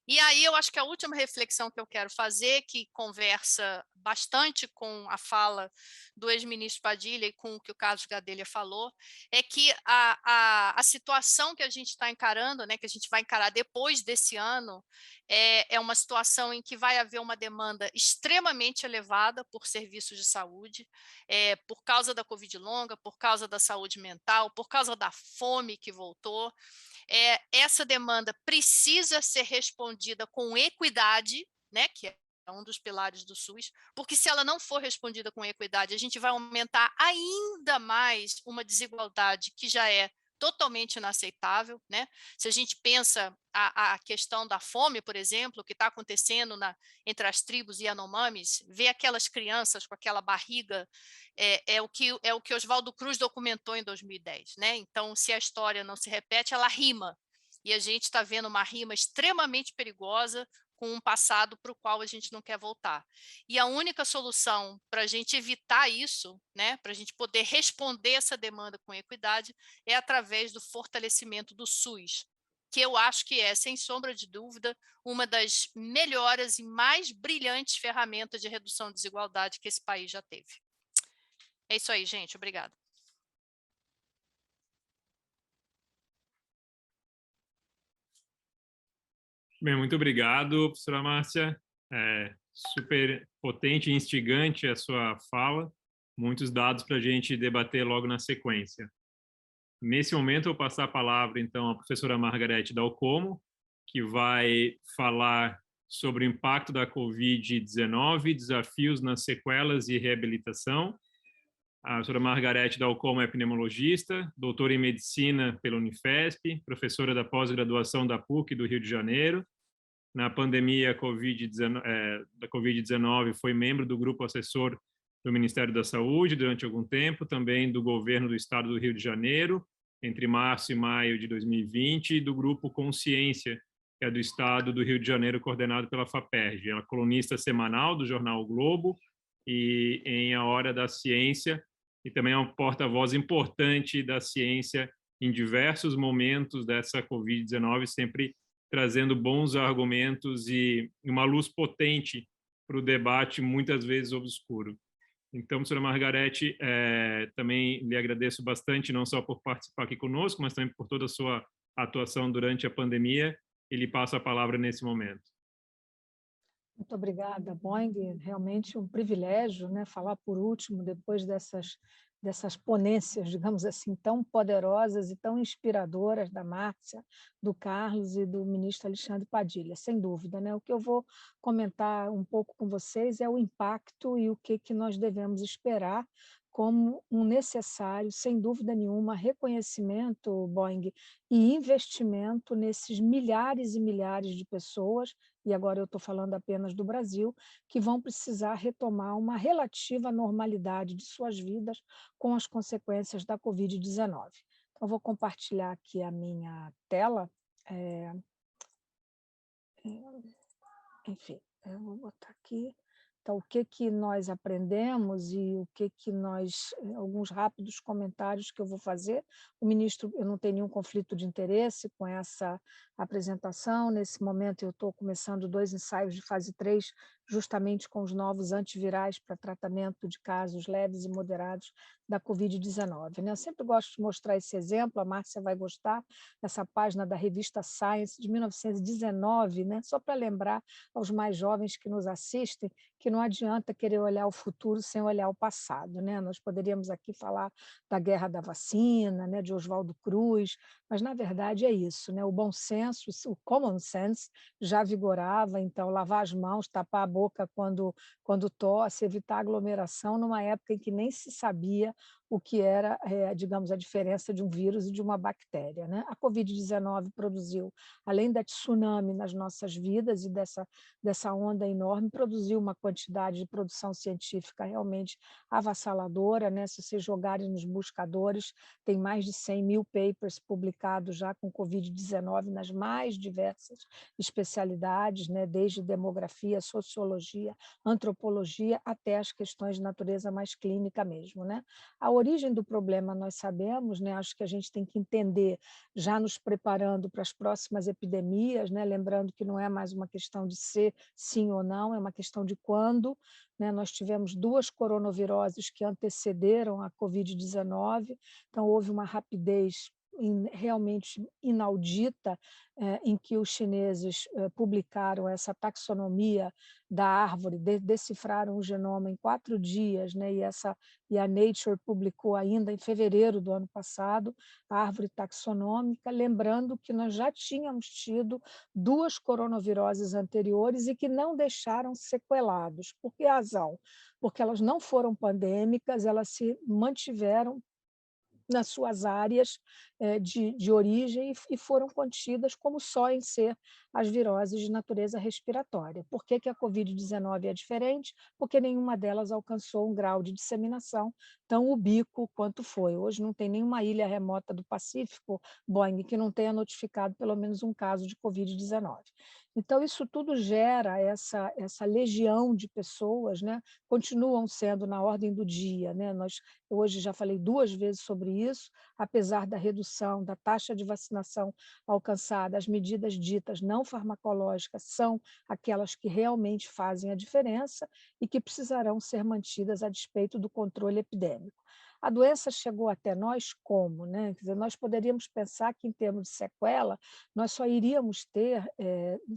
E aí eu acho que a última reflexão que eu quero fazer, que conversa bastante com a fala do ex-ministro Padilha e com o que o Carlos Gadelha falou, é que a situação que a gente está encarando, né, que a gente vai encarar depois desse ano, é uma situação em que vai haver uma demanda extremamente elevada por serviços de saúde, por causa da Covid longa, por causa da saúde mental, por causa da fome que voltou. Essa demanda precisa ser respondida com equidade, né, que é um dos pilares do SUS, porque se ela não for respondida com equidade, a gente vai aumentar ainda mais uma desigualdade que já é totalmente inaceitável, né? Se a gente pensa a questão da fome, por exemplo, que está acontecendo entre as tribos Yanomamis, ver aquelas crianças com aquela barriga é o que Oswaldo Cruz documentou em 2010, né? Então, se a história não se repete, ela rima. E a gente está vendo uma rima extremamente perigosa com um passado para o qual a gente não quer voltar. E a única solução para a gente evitar isso, né, para a gente poder responder essa demanda com equidade, é através do fortalecimento do SUS, que eu acho que é, sem sombra de dúvida, uma das melhores e mais brilhantes ferramentas de redução de desigualdade que esse país já teve. É isso aí, gente. Obrigada. Bem, muito obrigado, professora Márcia. Super potente e instigante a sua fala. Muitos dados para a gente debater logo na sequência. Nesse momento, eu vou passar a palavra, então, à professora Margarete Dalcomo, que vai falar sobre o impacto da Covid-19, desafios nas sequelas e reabilitação. A doutora Margarete Dalcoma é pneumologista, doutora em medicina pela Unifesp, professora da pós-graduação da PUC do Rio de Janeiro. Na pandemia da Covid-19, foi membro do grupo assessor do Ministério da Saúde durante algum tempo, também do governo do Estado do Rio de Janeiro, entre março e maio de 2020, e do grupo Consciência, que é do Estado do Rio de Janeiro, coordenado pela FAPERJ. Ela é colunista semanal do jornal o Globo e em A Hora da Ciência, e também é um porta-voz importante da ciência em diversos momentos dessa Covid-19, sempre trazendo bons argumentos e uma luz potente para o debate, muitas vezes obscuro. Então, professora Margarete, também lhe agradeço bastante, não só por participar aqui conosco, mas também por toda a sua atuação durante a pandemia, e lhe passo a palavra nesse momento. Muito obrigada, Boing. Realmente um privilégio, né, falar por último, depois dessas ponências, digamos assim, tão poderosas e tão inspiradoras da Márcia, do Carlos e do ministro Alexandre Padilha, sem dúvida, né? O que eu vou comentar um pouco com vocês é o impacto e o que nós devemos esperar como um necessário, sem dúvida nenhuma, reconhecimento, Boing, e investimento nesses milhares e milhares de pessoas, e agora eu estou falando apenas do Brasil, que vão precisar retomar uma relativa normalidade de suas vidas com as consequências da Covid-19. Então, vou compartilhar aqui a minha tela. Enfim, eu vou botar aqui. Então, o que nós aprendemos e o que nós... Alguns rápidos comentários que eu vou fazer. O ministro, eu não tenho nenhum conflito de interesse com essa apresentação. Nesse momento, eu estou começando 2 ensaios de fase 3, justamente com os novos antivirais para tratamento de casos leves e moderados da Covid-19. Né? Eu sempre gosto de mostrar esse exemplo, a Márcia vai gostar, essa página da revista Science, de 1919, né? Só para lembrar aos mais jovens que nos assistem que não adianta querer olhar o futuro sem olhar o passado, né? Nós poderíamos aqui falar da guerra da vacina, né, de Oswaldo Cruz, mas, na verdade, é isso, né? O bom senso, o common sense já vigorava, então, lavar as mãos, tapar a boca quando tosse, evitar aglomeração, numa época em que nem se sabia o que era, digamos, a diferença de um vírus e de uma bactéria, né? A Covid-19 produziu, além da tsunami nas nossas vidas e dessa onda enorme, produziu uma quantidade de produção científica realmente avassaladora, né? Se vocês jogarem nos buscadores, tem mais de 100 mil papers publicados já com Covid-19 nas mais diversas especialidades, né? Desde demografia, sociologia, antropologia, até as questões de natureza mais clínica mesmo, né? A origem do problema nós sabemos, né? Acho que a gente tem que entender, já nos preparando para as próximas epidemias, né? Lembrando que não é mais uma questão de ser sim ou não, é uma questão de quando, né? Nós tivemos 2 coronaviroses que antecederam a Covid-19, então houve uma rapidez realmente inaudita, em que os chineses publicaram essa taxonomia da árvore, decifraram o genoma em 4 dias, né? E a Nature publicou ainda em fevereiro do ano passado a árvore taxonômica, lembrando que nós já tínhamos tido 2 coronaviroses anteriores e que não deixaram sequelados. Por que razão? Porque elas não foram pandêmicas, elas se mantiveram nas suas áreas de origem e foram contidas como só em ser as viroses de natureza respiratória. Por que a Covid-19 é diferente? Porque nenhuma delas alcançou um grau de disseminação tão ubíquo quanto foi. Hoje não tem nenhuma ilha remota do Pacífico, Boeing, que não tenha notificado pelo menos um caso de Covid-19. Então, isso tudo gera essa legião de pessoas, né? Continuam sendo na ordem do dia, né? Eu hoje já falei 2 vezes sobre isso, apesar da redução da taxa de vacinação alcançada, as medidas ditas não farmacológicas são aquelas que realmente fazem a diferença e que precisarão ser mantidas a despeito do controle epidêmico. A doença chegou até nós como, né? Quer dizer, nós poderíamos pensar que, em termos de sequela, nós só iríamos ter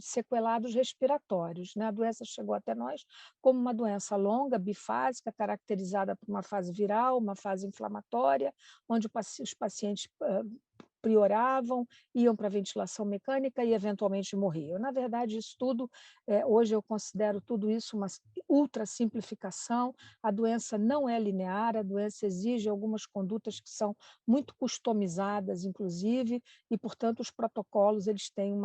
sequelados respiratórios, né? A doença chegou até nós como uma doença longa, bifásica, caracterizada por uma fase viral, uma fase inflamatória, onde os pacientes pioravam, iam para a ventilação mecânica e eventualmente morriam. Na verdade, isso tudo, hoje eu considero tudo isso uma ultra simplificação. A doença não é linear, a doença exige algumas condutas que são muito customizadas, inclusive, e, portanto, os protocolos eles têm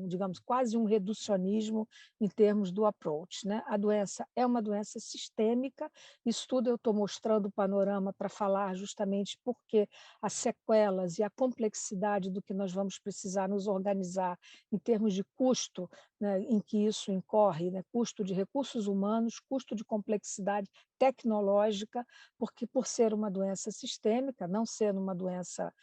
digamos, quase um reducionismo em termos do approach, né? A doença é uma doença sistêmica, isso tudo eu estou mostrando o panorama para falar justamente porque as sequelas e a complexidade do que nós vamos precisar nos organizar em termos de custo, né, em que isso incorre, né, custo de recursos humanos, custo de complexidade tecnológica, porque por ser uma doença sistêmica, não sendo uma doença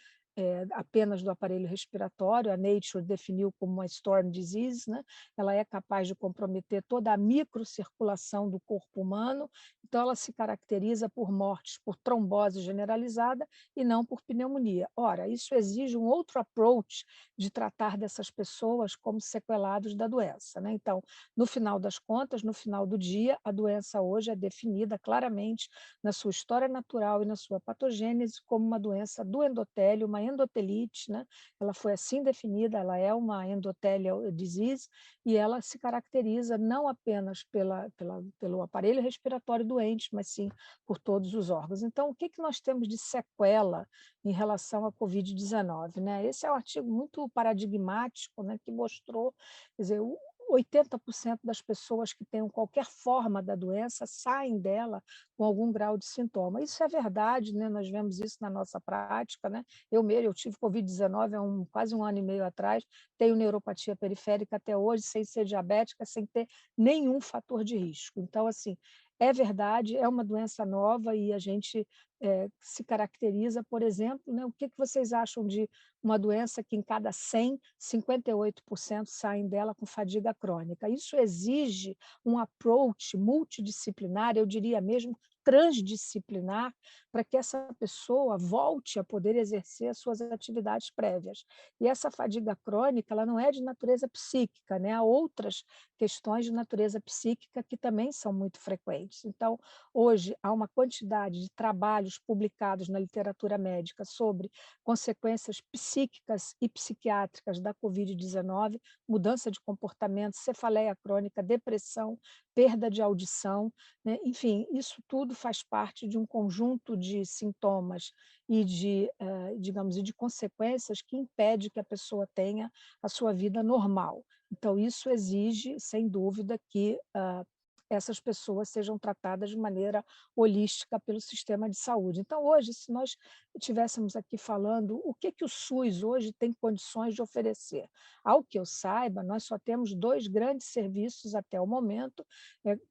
apenas do aparelho respiratório, a Nature definiu como uma storm disease, né? Ela é capaz de comprometer toda a microcirculação do corpo humano, então ela se caracteriza por mortes por trombose generalizada e não por pneumonia. Ora, isso exige um outro approach de tratar dessas pessoas como sequelados da doença, né? Então, no final das contas, no final do dia, a doença hoje é definida claramente na sua história natural e na sua patogênese como uma doença do endotélio, uma endotelite, né? Ela foi assim definida, ela é uma endothelial disease e ela se caracteriza não apenas pelo aparelho respiratório doente, mas sim por todos os órgãos. Então, o que nós temos de sequela em relação à Covid-19, né? Esse é um artigo muito paradigmático, né, que mostrou, quer dizer, 80% das pessoas que tenham qualquer forma da doença saem dela com algum grau de sintoma. Isso é verdade, né? Nós vemos isso na nossa prática, né? Eu tive Covid-19 há quase um ano e meio atrás, tenho neuropatia periférica até hoje, sem ser diabética, sem ter nenhum fator de risco. Então, assim, é verdade, é uma doença nova e a gente se caracteriza, por exemplo, né? O que vocês acham de uma doença que em cada 100, 58% saem dela com fadiga crônica? Isso exige um approach multidisciplinar, eu diria mesmo transdisciplinar, para que essa pessoa volte a poder exercer as suas atividades prévias. E essa fadiga crônica, ela não é de natureza psíquica, né? Há outras questões de natureza psíquica que também são muito frequentes. Então, hoje, há uma quantidade de trabalhos publicados na literatura médica sobre consequências psíquicas e psiquiátricas da Covid-19, mudança de comportamento, cefaleia crônica, depressão, perda de audição, né? Enfim, isso tudo faz parte de um conjunto de sintomas e digamos, e de consequências que impede que a pessoa tenha a sua vida normal. Então, isso exige, sem dúvida, que essas pessoas sejam tratadas de maneira holística pelo sistema de saúde. Então, hoje, se nós estivéssemos aqui falando o que o SUS hoje tem condições de oferecer, ao que eu saiba, nós só temos 2 grandes serviços até o momento,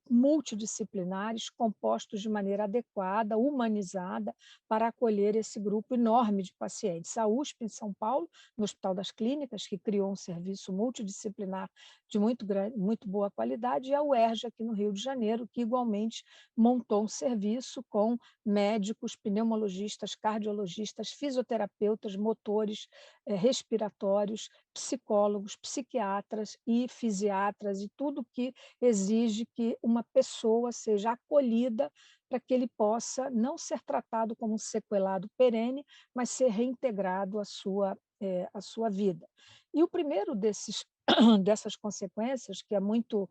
multidisciplinares, compostos de maneira adequada, humanizada, para acolher esse grupo enorme de pacientes. A USP, em São Paulo, no Hospital das Clínicas, que criou um serviço multidisciplinar de muito boa qualidade, e a UERJ, aqui no Rio de Janeiro, que igualmente montou um serviço com médicos, pneumologistas, cardiologistas, fisioterapeutas, motores respiratórios, psicólogos, psiquiatras e fisiatras, e tudo que exige que uma pessoa seja acolhida para que ele possa não ser tratado como um sequelado perene, mas ser reintegrado à sua vida. E o primeiro dessas consequências, que é muito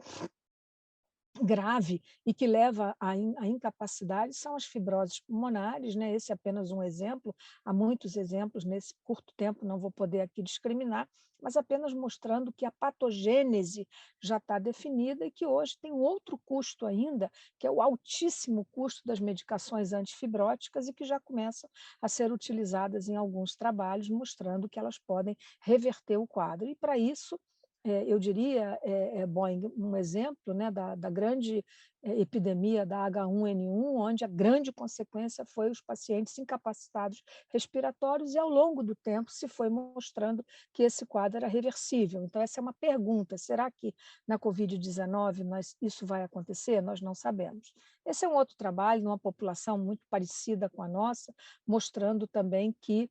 grave e que leva à incapacidade, são as fibroses pulmonares, né? Esse é apenas um exemplo, há muitos exemplos nesse curto tempo, não vou poder aqui discriminar, mas apenas mostrando que a patogênese já está definida e que hoje tem um outro custo ainda, que é o altíssimo custo das medicações antifibróticas e que já começam a ser utilizadas em alguns trabalhos, mostrando que elas podem reverter o quadro. E, para isso, eu diria, Boeing, um exemplo, né, da grande epidemia da H1N1, onde a grande consequência foi os pacientes incapacitados respiratórios, e ao longo do tempo se foi mostrando que esse quadro era reversível. Então, essa é uma pergunta: será que na Covid-19 isso vai acontecer? Nós não sabemos. Esse é um outro trabalho, numa população muito parecida com a nossa, mostrando também que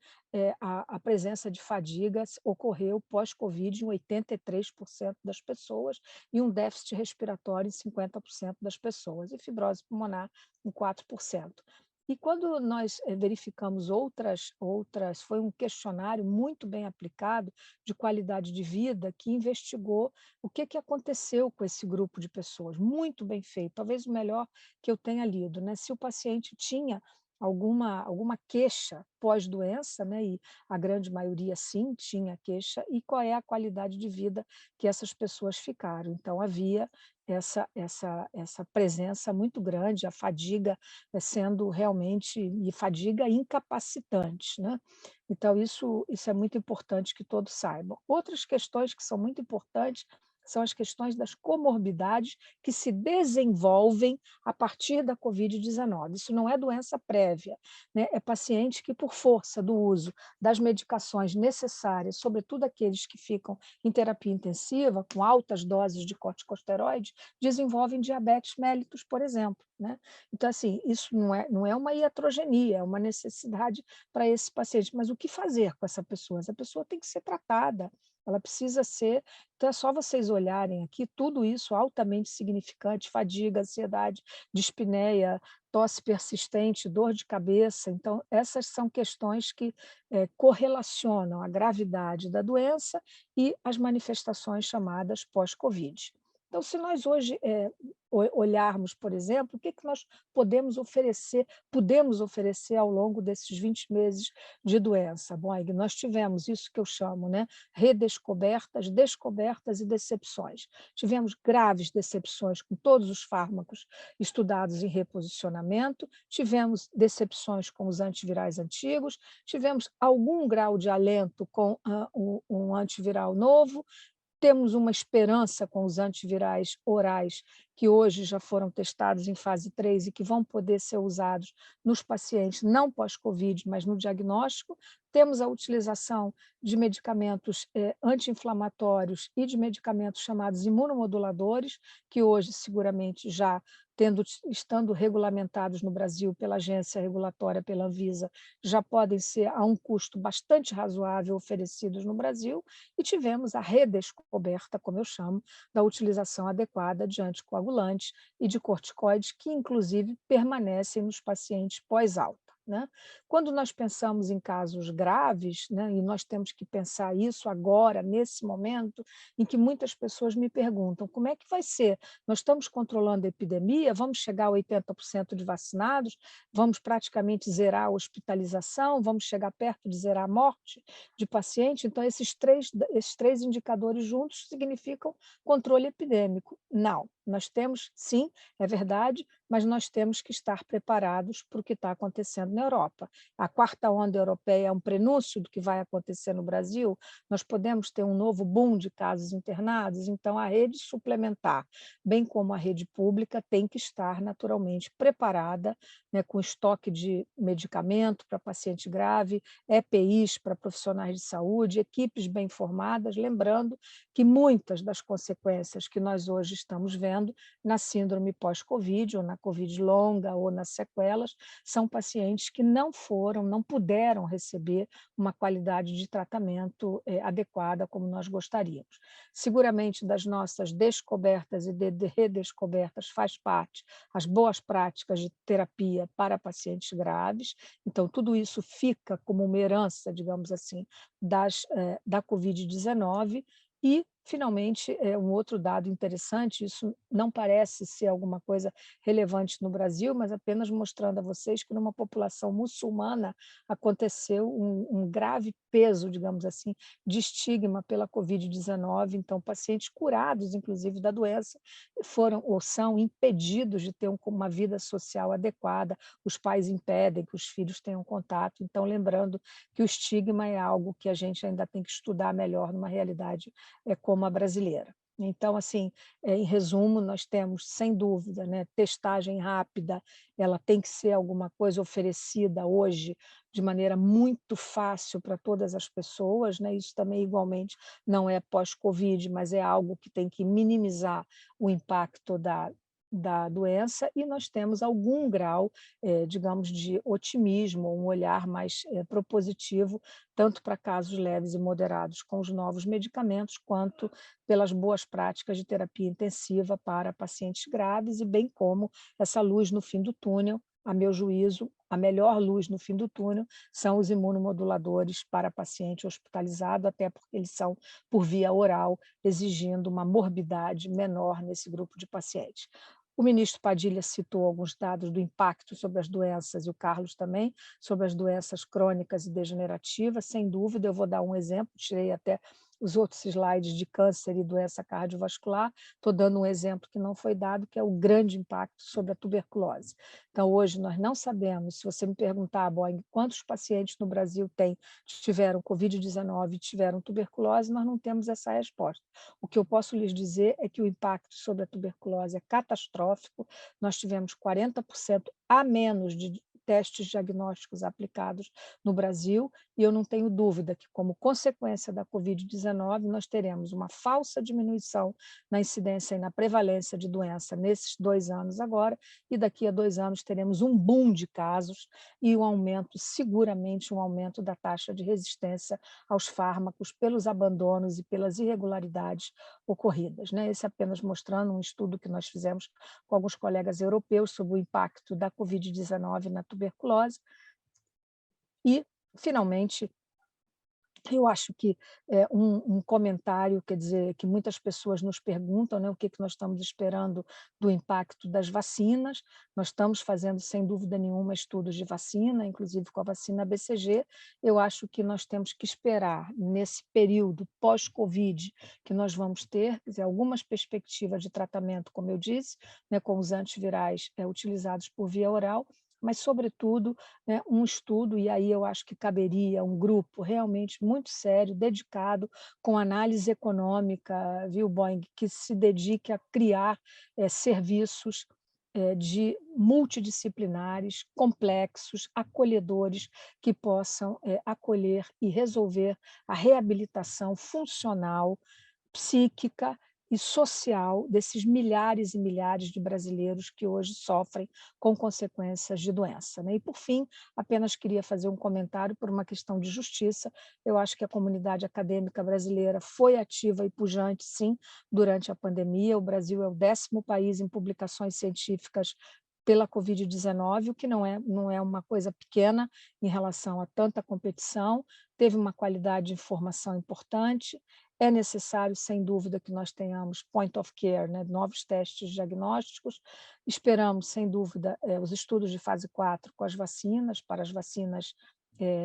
a presença de fadiga ocorreu pós-Covid em 83% das pessoas e um déficit respiratório em 50% das pessoas, e fibrose pulmonar em 4%. E quando nós verificamos outras, foi um questionário muito bem aplicado de qualidade de vida que investigou o que aconteceu com esse grupo de pessoas. Muito bem feito, talvez o melhor que eu tenha lido, né? Se o paciente tinha alguma queixa pós-doença, né? E a grande maioria sim tinha queixa, e qual é a qualidade de vida que essas pessoas ficaram. Então havia essa presença muito grande, a fadiga sendo realmente, e fadiga incapacitante, né? Então isso é muito importante que todos saibam. Outras questões que são muito importantes são as questões das comorbidades que se desenvolvem a partir da Covid-19. Isso não é doença prévia, né? É paciente que, por força do uso das medicações necessárias, sobretudo aqueles que ficam em terapia intensiva, com altas doses de corticosteroides, desenvolvem diabetes mellitus, por exemplo, né? Então, assim, isso não é uma iatrogenia, é uma necessidade para esse paciente. Mas o que fazer com essa pessoa? Essa pessoa tem que ser tratada, ela precisa ser. Então, é só vocês olharem aqui, tudo isso altamente significante: fadiga, ansiedade, dispneia, tosse persistente, dor de cabeça. Então, essas são questões que correlacionam a gravidade da doença e as manifestações chamadas pós-Covid. Então, se nós hoje olharmos, por exemplo, o que nós pudemos oferecer ao longo desses 20 meses de doença, Boing, nós tivemos isso que eu chamo, né, redescobertas, descobertas e decepções. Tivemos graves decepções com todos os fármacos estudados em reposicionamento, tivemos decepções com os antivirais antigos, tivemos algum grau de alento com um antiviral novo. Temos uma esperança com os antivirais orais, que hoje já foram testados em fase 3 e que vão poder ser usados nos pacientes não pós-Covid, mas no diagnóstico. Temos a utilização de medicamentos anti-inflamatórios e de medicamentos chamados imunomoduladores, que hoje seguramente já estando regulamentados no Brasil pela agência regulatória, pela Anvisa, já podem ser a um custo bastante razoável oferecidos no Brasil. E tivemos a redescoberta, como eu chamo, da utilização adequada de anticoagulantes e de corticoides, que inclusive permanecem nos pacientes pós-alta, né? Quando nós pensamos em casos graves, né, e nós temos que pensar isso agora, nesse momento, em que muitas pessoas me perguntam: como é que vai ser? Nós estamos controlando a epidemia, vamos chegar a 80% de vacinados, vamos praticamente zerar a hospitalização, vamos chegar perto de zerar a morte de paciente? Então, esses três indicadores juntos significam controle epidêmico. Não, nós temos, sim, é verdade, mas nós temos que estar preparados para o que está acontecendo na Europa. A quarta onda europeia é um prenúncio do que vai acontecer no Brasil. Nós podemos ter um novo boom de casos internados, então a rede suplementar, bem como a rede pública, tem que estar naturalmente preparada, né, com estoque de medicamento para paciente grave, EPIs para profissionais de saúde, equipes bem formadas, lembrando que muitas das consequências que nós hoje estamos vendo na síndrome pós-Covid, ou na Covid longa, ou nas sequelas, são pacientes que não puderam receber uma qualidade de tratamento adequada como nós gostaríamos. Seguramente das nossas descobertas e redescobertas faz parte as boas práticas de terapia para pacientes graves. Então, tudo isso fica como uma herança, digamos assim, da Covid-19. E, finalmente, um outro dado interessante: isso não parece ser alguma coisa relevante no Brasil, mas apenas mostrando a vocês que numa população muçulmana aconteceu um grave peso, digamos assim, de estigma pela Covid-19. Então, pacientes curados, inclusive, da doença, foram ou são impedidos de ter uma vida social adequada, os pais impedem que os filhos tenham contato. Então, lembrando que o estigma é algo que a gente ainda tem que estudar melhor numa realidade como a brasileira. Então, assim, em resumo, nós temos, sem dúvida, né, testagem rápida, ela tem que ser alguma coisa oferecida hoje de maneira muito fácil para todas as pessoas, né? Isso também, igualmente, não é pós-Covid, mas é algo que tem que minimizar o impacto da doença. E nós temos algum grau, digamos, de otimismo, um olhar mais propositivo, tanto para casos leves e moderados com os novos medicamentos, quanto pelas boas práticas de terapia intensiva para pacientes graves, e bem como essa luz no fim do túnel, a meu juízo, a melhor luz no fim do túnel são os imunomoduladores para paciente hospitalizado, até porque eles são por via oral, exigindo uma morbidade menor nesse grupo de pacientes. O ministro Padilha citou alguns dados do impacto sobre as doenças, e o Carlos também, sobre as doenças crônicas e degenerativas. Sem dúvida, eu vou dar um exemplo, tirei até os outros slides de câncer e doença cardiovascular, estou dando um exemplo que não foi dado, que é o grande impacto sobre a tuberculose. Então, hoje, nós não sabemos, se você me perguntar, Boing, quantos pacientes no Brasil tiveram Covid-19 e tiveram tuberculose, nós não temos essa resposta. O que eu posso lhes dizer é que o impacto sobre a tuberculose é catastrófico, nós tivemos 40% a menos de testes diagnósticos aplicados no Brasil, e eu não tenho dúvida que, como consequência da Covid-19, nós teremos uma falsa diminuição na incidência e na prevalência de doença nesses 2 anos agora, e daqui a 2 anos teremos um boom de casos e um aumento, seguramente um aumento da taxa de resistência aos fármacos pelos abandonos e pelas irregularidades ocorridas. Esse apenas mostrando um estudo que nós fizemos com alguns colegas europeus sobre o impacto da Covid-19 na tuberculose. E, finalmente, eu acho que um comentário, quer dizer, que muitas pessoas nos perguntam, o que nós estamos esperando do impacto das vacinas. Nós estamos fazendo, sem dúvida nenhuma, estudos de vacina, inclusive com a vacina BCG. Eu acho que nós temos que esperar, nesse período pós-Covid, que nós vamos ter, quer dizer, algumas perspectivas de tratamento, como eu disse, com os antivirais utilizados por via oral, mas, sobretudo, um estudo, e aí eu acho que caberia um grupo realmente muito sério, dedicado, com análise econômica, viu, Boing, que se dedique a criar serviços de multidisciplinares, complexos, acolhedores, que possam acolher e resolver a reabilitação funcional, psíquica e social desses milhares e milhares de brasileiros que hoje sofrem com consequências de doença. E, por fim, apenas queria fazer um comentário por uma questão de justiça. Eu acho que a comunidade acadêmica brasileira foi ativa e pujante, sim, durante a pandemia. O Brasil é o 10º país em publicações científicas pela Covid-19, o que não é uma coisa pequena em relação a tanta competição. Teve uma qualidade de informação importante. É necessário, sem dúvida, que nós tenhamos point of care, novos testes diagnósticos. Esperamos, sem dúvida, os estudos de fase 4 com as vacinas, para as vacinas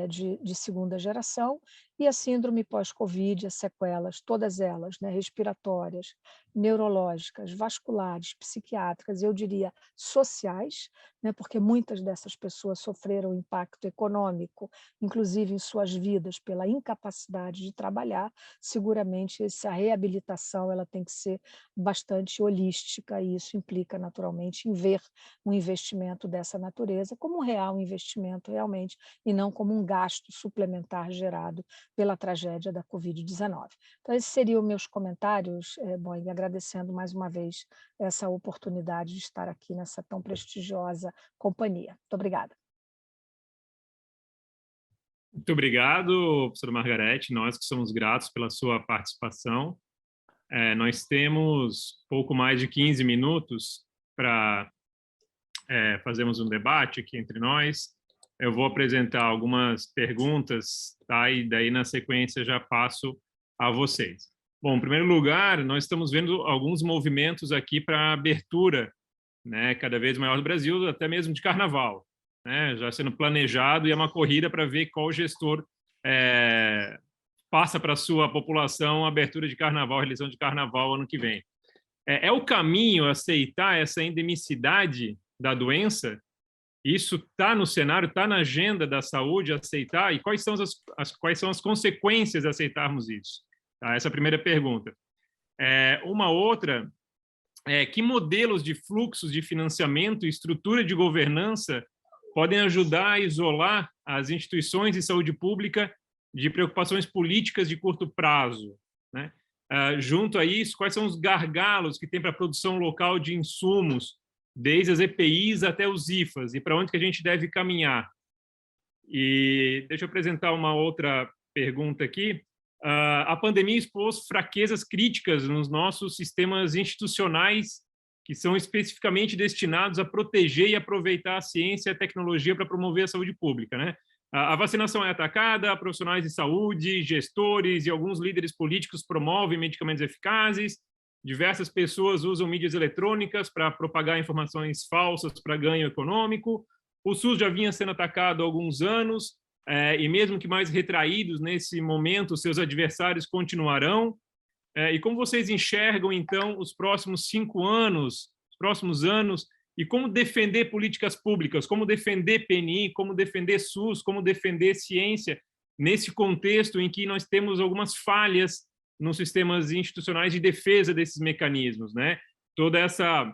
de segunda geração, e a síndrome pós-Covid, as sequelas, todas elas, respiratórias, neurológicas, vasculares, psiquiátricas, eu diria sociais, porque muitas dessas pessoas sofreram impacto econômico, inclusive em suas vidas, pela incapacidade de trabalhar. Seguramente essa reabilitação ela tem que ser bastante holística, e isso implica naturalmente em ver um investimento dessa natureza como um real investimento realmente, e não como um gasto suplementar gerado pela tragédia da Covid-19. Então, esses seriam meus comentários, Boing, agradecendo mais uma vez essa oportunidade de estar aqui nessa tão prestigiosa companhia. Muito obrigada. Muito obrigado, professora Margarete. Nós que somos gratos pela sua participação. Nós temos pouco mais de 15 minutos para fazermos um debate aqui entre nós. Eu vou apresentar algumas perguntas, tá? E daí, na sequência, já passo a vocês. Bom, em primeiro lugar, nós estamos vendo alguns movimentos aqui para a abertura, cada vez maior do Brasil, até mesmo de carnaval, já sendo planejado, e é uma corrida para ver qual gestor passa para a sua população a abertura de carnaval, a realização de carnaval ano que vem. É o caminho aceitar essa endemicidade da doença? Isso está no cenário, está na agenda da saúde aceitar? E quais são quais são as consequências de aceitarmos isso? Tá? Essa é a primeira pergunta. Uma outra que modelos de fluxos de financiamento e estrutura de governança podem ajudar a isolar as instituições de saúde pública de preocupações políticas de curto prazo? Junto a isso, quais são os gargalos que tem para a produção local de insumos, desde as EPIs até os IFAs, e para onde que a gente deve caminhar? E deixa eu apresentar uma outra pergunta aqui. A pandemia expôs fraquezas críticas nos nossos sistemas institucionais que são especificamente destinados a proteger e aproveitar a ciência e a tecnologia para promover a saúde pública, né? A vacinação é atacada, profissionais de saúde, gestores e alguns líderes políticos promovem medicamentos eficazes, diversas pessoas usam mídias eletrônicas para propagar informações falsas para ganho econômico. O SUS já vinha sendo atacado há alguns anos, e mesmo que mais retraídos nesse momento, seus adversários continuarão. E como vocês enxergam, então, os próximos 5 anos, os próximos anos, e como defender políticas públicas, como defender PNI, como defender SUS, como defender ciência, nesse contexto em que nós temos algumas falhas nos sistemas institucionais de defesa desses mecanismos, né? Toda essa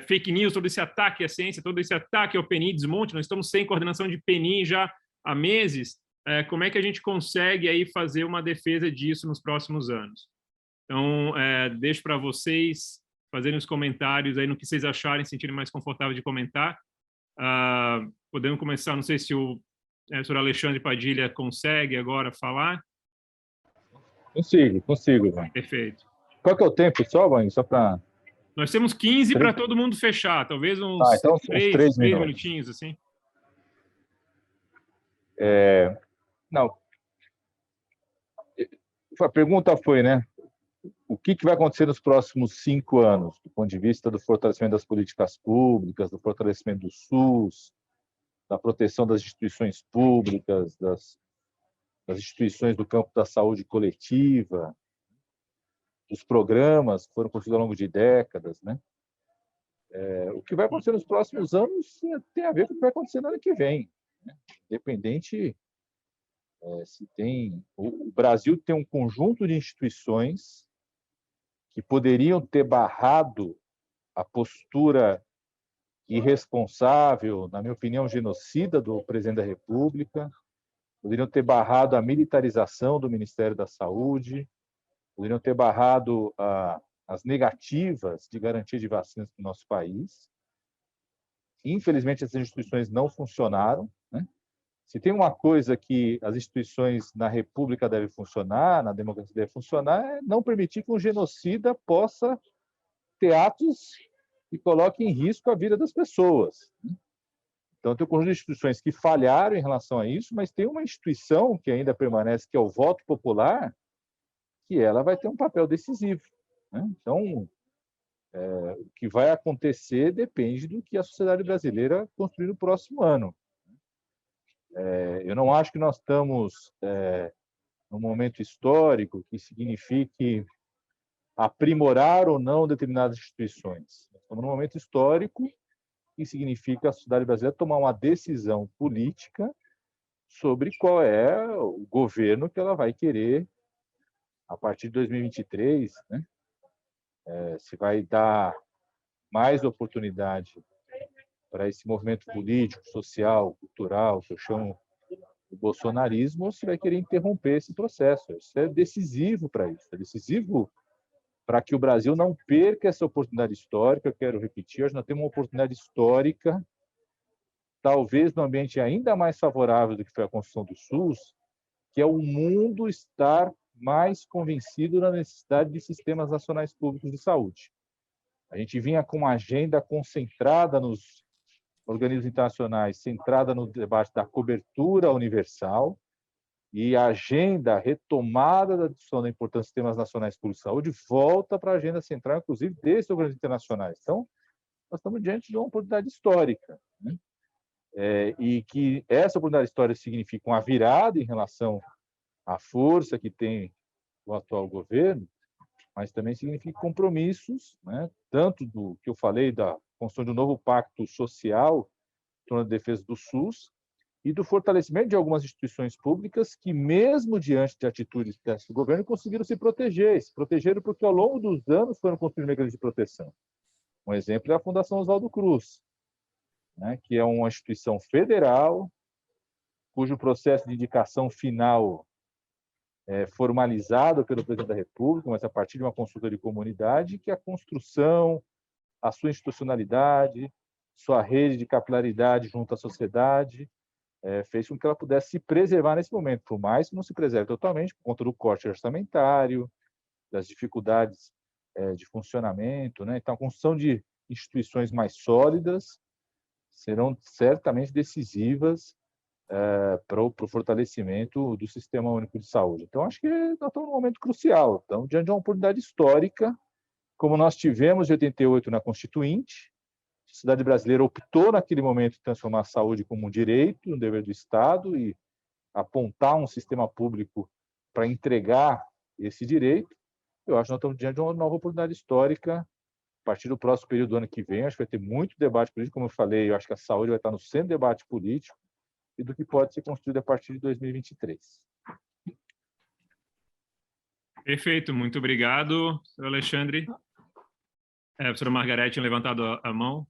fake news, todo esse ataque à ciência, todo esse ataque ao PNI, desmonte, nós estamos sem coordenação de PNI já há meses. Como é que a gente consegue aí fazer uma defesa disso nos próximos anos? Então, deixo para vocês fazerem os comentários aí no que vocês acharem, sentirem mais confortável de comentar. Podemos começar, não sei se o senhor Alexandre Padilha consegue agora falar. Consigo, Ivan. Perfeito. Qual que é o tempo só, Ivan? Só para... Nós temos 15 para todo mundo fechar, talvez uns, então, uns 3 minutinhos, assim. Não. A pergunta foi, né? O que vai acontecer nos próximos 5 anos, do ponto de vista do fortalecimento das políticas públicas, do fortalecimento do SUS, da proteção das instituições públicas, das instituições do campo da saúde coletiva, dos programas que foram construídos ao longo de décadas, né? O que vai acontecer nos próximos anos tem a ver com o que vai acontecer no ano que vem, né? Independente se tem... O Brasil tem um conjunto de instituições que poderiam ter barrado a postura irresponsável, na minha opinião, genocida do presidente da República, poderiam ter barrado a militarização do Ministério da Saúde, poderiam ter barrado as negativas de garantia de vacinas no nosso país. Infelizmente, essas instituições não funcionaram, né? Se tem uma coisa que as instituições na República devem funcionar, na democracia devem funcionar, é não permitir que um genocida possa ter atos que coloquem em risco a vida das pessoas. Então, tem um conjunto de instituições que falharam em relação a isso, mas tem uma instituição que ainda permanece, que é o voto popular, que ela vai ter um papel decisivo, né? Então, o que vai acontecer depende do que a sociedade brasileira construir no próximo ano. Eu não acho que nós estamos num momento histórico que signifique aprimorar ou não determinadas instituições. Nós estamos num momento histórico que significa a sociedade brasileira tomar uma decisão política sobre qual é o governo que ela vai querer a partir de 2023, né? Se vai dar mais oportunidade para esse movimento político, social, cultural, que eu chamo de bolsonarismo, ou se vai querer interromper esse processo. Isso é decisivo para isso, é decisivo para que o Brasil não perca essa oportunidade histórica. Eu quero repetir, hoje nós temos uma oportunidade histórica, talvez num ambiente ainda mais favorável do que foi a construção do SUS, que é o mundo estar mais convencido da necessidade de sistemas nacionais públicos de saúde. A gente vinha com uma agenda concentrada nos organismos internacionais, centrada no debate da cobertura universal, e a agenda retomada da discussão da importância dos sistemas nacionais públicos de saúde volta para a agenda central, inclusive, desses organismos internacionais. Então, nós estamos diante de uma oportunidade histórica, né? E que essa oportunidade histórica significa uma virada em relação à força que tem o atual governo, mas também significa compromissos, né? Tanto do que eu falei da construção de um novo pacto social em torno da defesa do SUS e do fortalecimento de algumas instituições públicas que, mesmo diante de atitudes desse governo, conseguiram se protegeram porque, ao longo dos anos, foram construindo mecanismos de proteção. Um exemplo é a Fundação Oswaldo Cruz, né? Que é uma instituição federal, cujo processo de indicação final é formalizado pelo presidente da República, mas a partir de uma consulta de comunidade, que a construção, a sua institucionalidade, sua rede de capilaridade junto à sociedade, fez com que ela pudesse se preservar nesse momento, por mais que não se preserve totalmente, por conta do corte orçamentário, das dificuldades de funcionamento, né? Então, a construção de instituições mais sólidas serão certamente decisivas para o fortalecimento do Sistema Único de Saúde. Então, acho que nós estamos num momento crucial. Estamos diante de uma oportunidade histórica, como nós tivemos em 88 na Constituinte. A sociedade brasileira optou naquele momento em transformar a saúde como um direito, um dever do Estado e apontar um sistema público para entregar esse direito. Eu acho que nós estamos diante de uma nova oportunidade histórica. A partir do próximo período do ano que vem, acho que vai ter muito debate político. Como eu falei, eu acho que a saúde vai estar no centro do debate político e do que pode ser construído a partir de 2023. Perfeito, muito obrigado, senhor Alexandre. A professora Margarete tinha levantado a mão.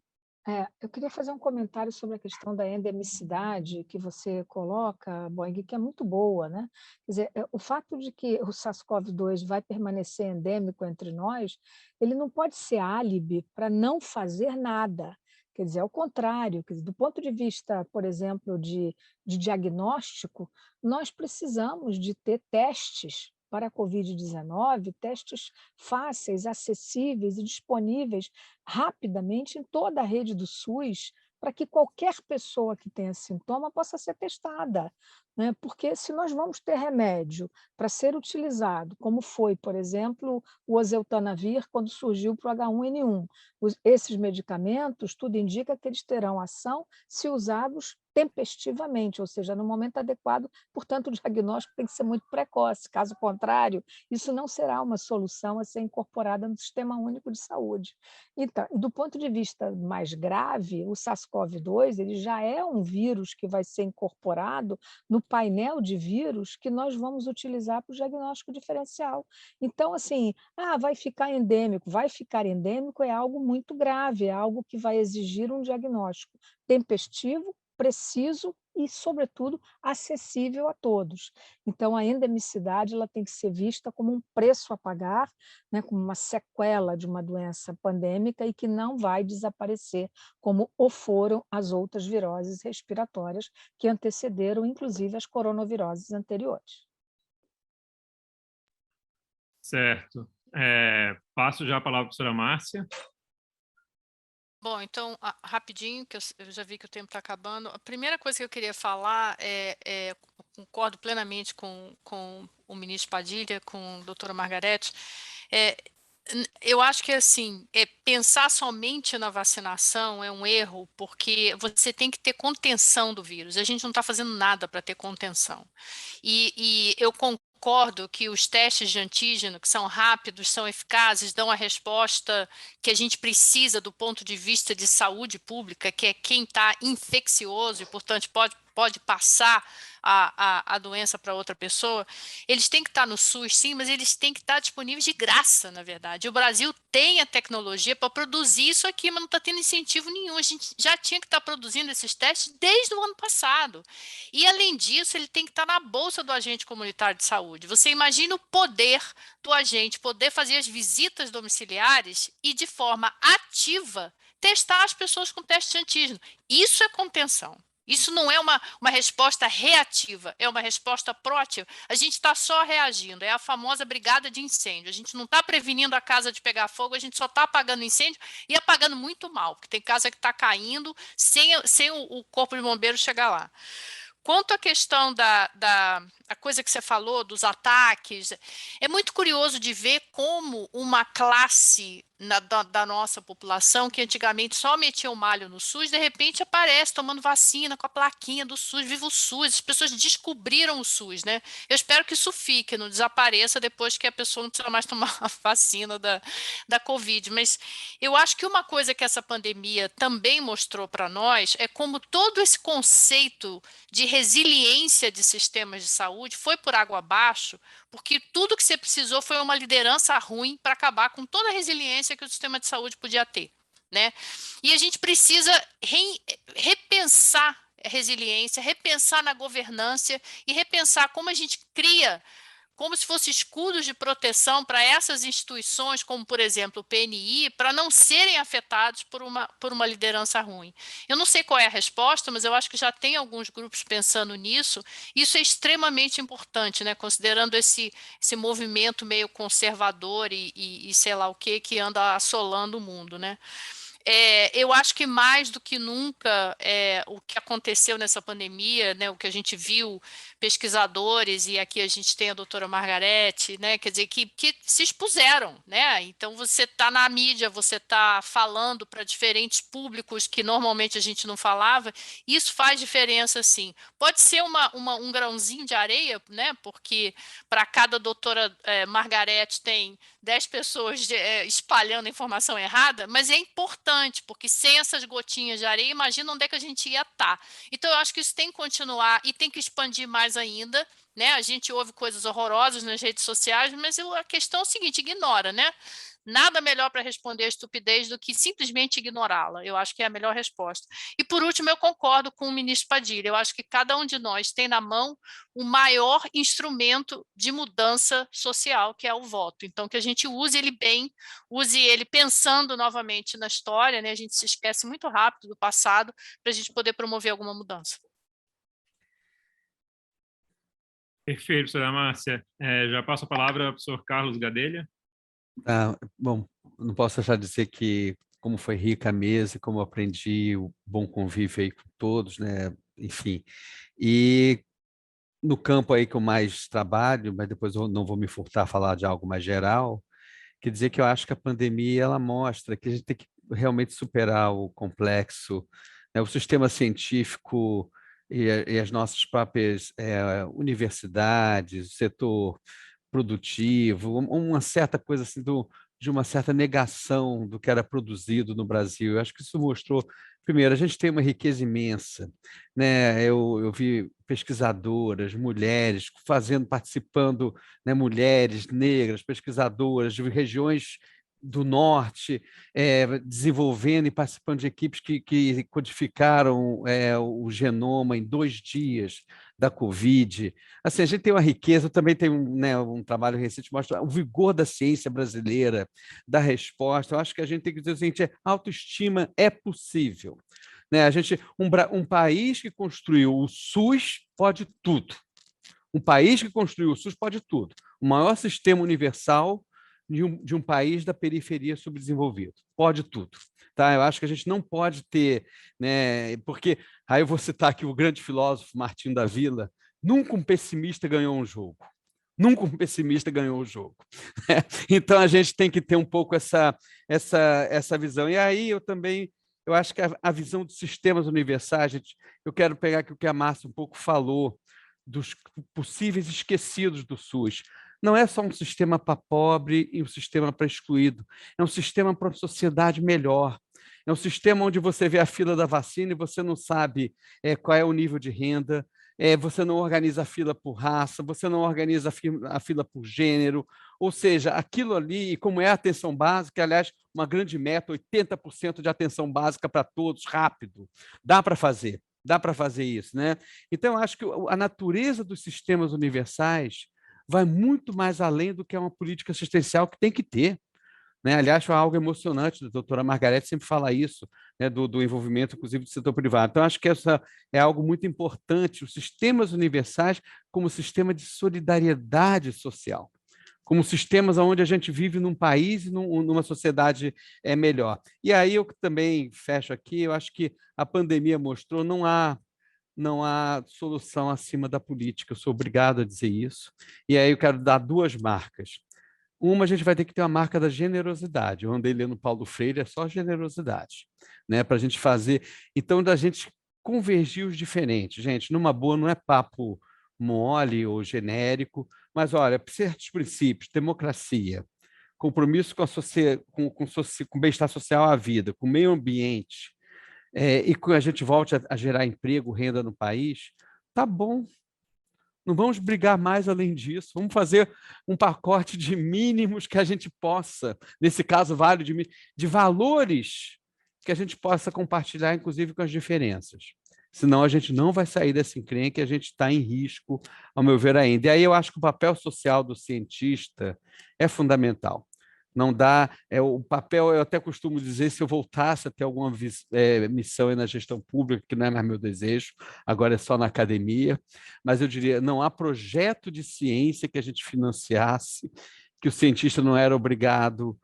Eu queria fazer um comentário sobre a questão da endemicidade que você coloca, Boing, que é muito boa, né? Quer dizer, o fato de que o SARS-CoV-2 vai permanecer endêmico entre nós, ele não pode ser álibi para não fazer nada. Quer dizer, ao contrário, quer dizer, do ponto de vista, por exemplo, de diagnóstico, nós precisamos de ter testes para a Covid-19, testes fáceis, acessíveis e disponíveis rapidamente em toda a rede do SUS, para que qualquer pessoa que tenha sintoma possa ser testada, né? Porque se nós vamos ter remédio para ser utilizado, como foi, por exemplo, o oseltamivir quando surgiu para o H1N1, esses medicamentos, tudo indica que eles terão ação se usados tempestivamente, ou seja, no momento adequado, portanto, o diagnóstico tem que ser muito precoce, caso contrário, isso não será uma solução a ser incorporada no Sistema Único de Saúde. Então, do ponto de vista mais grave, o SARS-CoV-2 ele já é um vírus que vai ser incorporado no painel de vírus que nós vamos utilizar para o diagnóstico diferencial. Então, assim, vai ficar endêmico é algo muito grave, é algo que vai exigir um diagnóstico tempestivo, preciso e, sobretudo, acessível a todos. Então, a endemicidade ela tem que ser vista como um preço a pagar, né, como uma sequela de uma doença pandêmica e que não vai desaparecer, como o foram as outras viroses respiratórias que antecederam, inclusive, as coronaviroses anteriores. Certo. Passo já a palavra para a professora Márcia. Bom, então, rapidinho, que eu já vi que o tempo está acabando. A primeira coisa que eu queria falar concordo plenamente com o ministro Padilha, com a doutora Margarete. Eu acho que, assim, pensar somente na vacinação é um erro, porque você tem que ter contenção do vírus. A gente não está fazendo nada para ter contenção. E eu concordo que os testes de antígeno, que são rápidos, são eficazes, dão a resposta que a gente precisa do ponto de vista de saúde pública, que é quem está infeccioso e, portanto, pode passar a doença para outra pessoa. Eles têm que estar no SUS, sim, mas eles têm que estar disponíveis de graça, na verdade. O Brasil tem a tecnologia para produzir isso aqui, mas não está tendo incentivo nenhum. A gente já tinha que estar produzindo esses testes desde o ano passado. E, além disso, ele tem que estar na bolsa do agente comunitário de saúde. Você imagina o poder do agente poder fazer as visitas domiciliares e, de forma ativa, testar as pessoas com teste de antígeno. Isso é contenção. Isso não é uma resposta reativa, é uma resposta proativa. A gente está só reagindo, é a famosa brigada de incêndio. A gente não está prevenindo a casa de pegar fogo, a gente só está apagando incêndio e apagando muito mal, porque tem casa que está caindo sem o corpo de bombeiros chegar lá. Quanto à questão a coisa que você falou, dos ataques, é muito curioso de ver como uma classe da nossa população, que antigamente só metia o malho no SUS, de repente aparece tomando vacina com a plaquinha do SUS, viva o SUS, as pessoas descobriram o SUS, né? Eu espero que isso fique, não desapareça depois que a pessoa não precisa mais tomar a vacina da Covid, mas eu acho que uma coisa que essa pandemia também mostrou para nós é como todo esse conceito de resiliência de sistemas de saúde foi por água abaixo, porque tudo que você precisou foi uma liderança ruim para acabar com toda a resiliência que o sistema de saúde podia ter, né? E a gente precisa repensar a resiliência, repensar na governança e repensar como a gente cria como se fossem escudos de proteção para essas instituições, como, por exemplo, o PNI, para não serem afetados por uma liderança ruim. Eu não sei qual é a resposta, mas eu acho que já tem alguns grupos pensando nisso. Isso é extremamente importante, né? Considerando esse movimento meio conservador e sei lá o que anda assolando o mundo, né? Eu acho que mais do que nunca o que aconteceu nessa pandemia, né, o que a gente viu, pesquisadores, e aqui a gente tem a doutora Margarete, né, quer dizer, que se expuseram, né? Então você está na mídia, você está falando para diferentes públicos que normalmente a gente não falava, isso faz diferença, sim. Pode ser um grãozinho de areia, né? Porque para cada doutora Margarete tem 10 pessoas espalhando informação errada, mas é importante, porque sem essas gotinhas de areia, imagina onde é que a gente ia estar. Então, eu acho que isso tem que continuar e tem que expandir mais ainda, né? A gente ouve coisas horrorosas nas redes sociais, mas a questão é o seguinte, ignora, né? Nada melhor para responder a estupidez do que simplesmente ignorá-la. Eu acho que é a melhor resposta. E, por último, eu concordo com o ministro Padilha. Eu acho que cada um de nós tem na mão o maior instrumento de mudança social, que é o voto. Então, que a gente use ele bem, use ele pensando novamente na história, né? A gente se esquece muito rápido do passado para a gente poder promover alguma mudança. Perfeito, senhora Márcia. Já passo a palavra ao professor Carlos Gadelha. Bom, não posso deixar de dizer que como foi rica a mesa e como eu aprendi o bom convívio aí com todos, né? Enfim, e no campo aí que eu mais trabalho, mas depois eu não vou me furtar a falar de algo mais geral, quer dizer que eu acho que a pandemia ela mostra que a gente tem que realmente superar o complexo, né? O sistema científico e as nossas próprias universidades, o setor produtivo, uma certa coisa assim de uma certa negação do que era produzido no Brasil. Eu acho que isso mostrou, primeiro, a gente tem uma riqueza imensa, né? Eu vi pesquisadoras, mulheres participando, né? Mulheres negras, pesquisadoras de regiões do norte, desenvolvendo e participando de equipes que codificaram o genoma em 2 dias da Covid. Assim, a gente tem uma riqueza, também tem um trabalho recente que mostra o vigor da ciência brasileira, da resposta. Eu acho que a gente tem que dizer o seguinte, autoestima é possível. Né? Um país que construiu o SUS pode tudo. Um país que construiu o SUS pode tudo. O maior sistema universal de um país da periferia subdesenvolvido. Pode tudo. Tá? Eu acho que a gente não pode ter, né? Porque aí eu vou citar aqui o grande filósofo Martinho da Vila, nunca um pessimista ganhou um jogo. Nunca um pessimista ganhou o jogo. Então a gente tem que ter um pouco essa visão. E aí eu acho que a visão dos sistemas universais, eu quero pegar aqui o que a Márcia um pouco falou, dos possíveis esquecidos do SUS. Não é só um sistema para pobre e um sistema para excluído, é um sistema para uma sociedade melhor. É um sistema onde você vê a fila da vacina e você não sabe qual é o nível de renda, você não organiza a fila por raça, você não organiza a fila por gênero, ou seja, aquilo ali, e como é a atenção básica, aliás, uma grande meta, 80% de atenção básica para todos, rápido, dá para fazer isso, né? Então, eu acho que a natureza dos sistemas universais vai muito mais além do que é uma política assistencial que tem que ter. Né? Aliás, foi algo emocionante, a doutora Margarete sempre fala isso, né? do envolvimento, inclusive, do setor privado. Então, acho que essa é algo muito importante, os sistemas universais como sistema de solidariedade social, como sistemas onde a gente vive num país e numa sociedade melhor. E aí eu também fecho aqui, eu acho que a pandemia mostrou não há solução acima da política, eu sou obrigado a dizer isso. E aí eu quero dar 2 marcas. Uma, a gente vai ter que ter uma marca da generosidade. Eu andei lendo Paulo Freire, é só generosidade, né? Para a gente fazer. Então, da gente convergir os diferentes. Gente, numa boa, não é papo mole ou genérico, mas olha, certos princípios, democracia, compromisso com com o bem-estar social à vida, com o meio ambiente, e que a gente volte a gerar emprego, renda no país, tá bom. Não vamos brigar mais além disso. Vamos fazer um pacote de mínimos que a gente possa, nesse caso, de valores que a gente possa compartilhar, inclusive com as diferenças. Senão a gente não vai sair dessa encrenca e a gente está em risco, ao meu ver, ainda. E aí eu acho que o papel social do cientista é fundamental. Não dá, o papel, eu até costumo dizer, se eu voltasse a ter alguma missão aí na gestão pública, que não é mais meu desejo, agora é só na academia, mas eu diria, não há projeto de ciência que a gente financiasse, que o cientista não era obrigado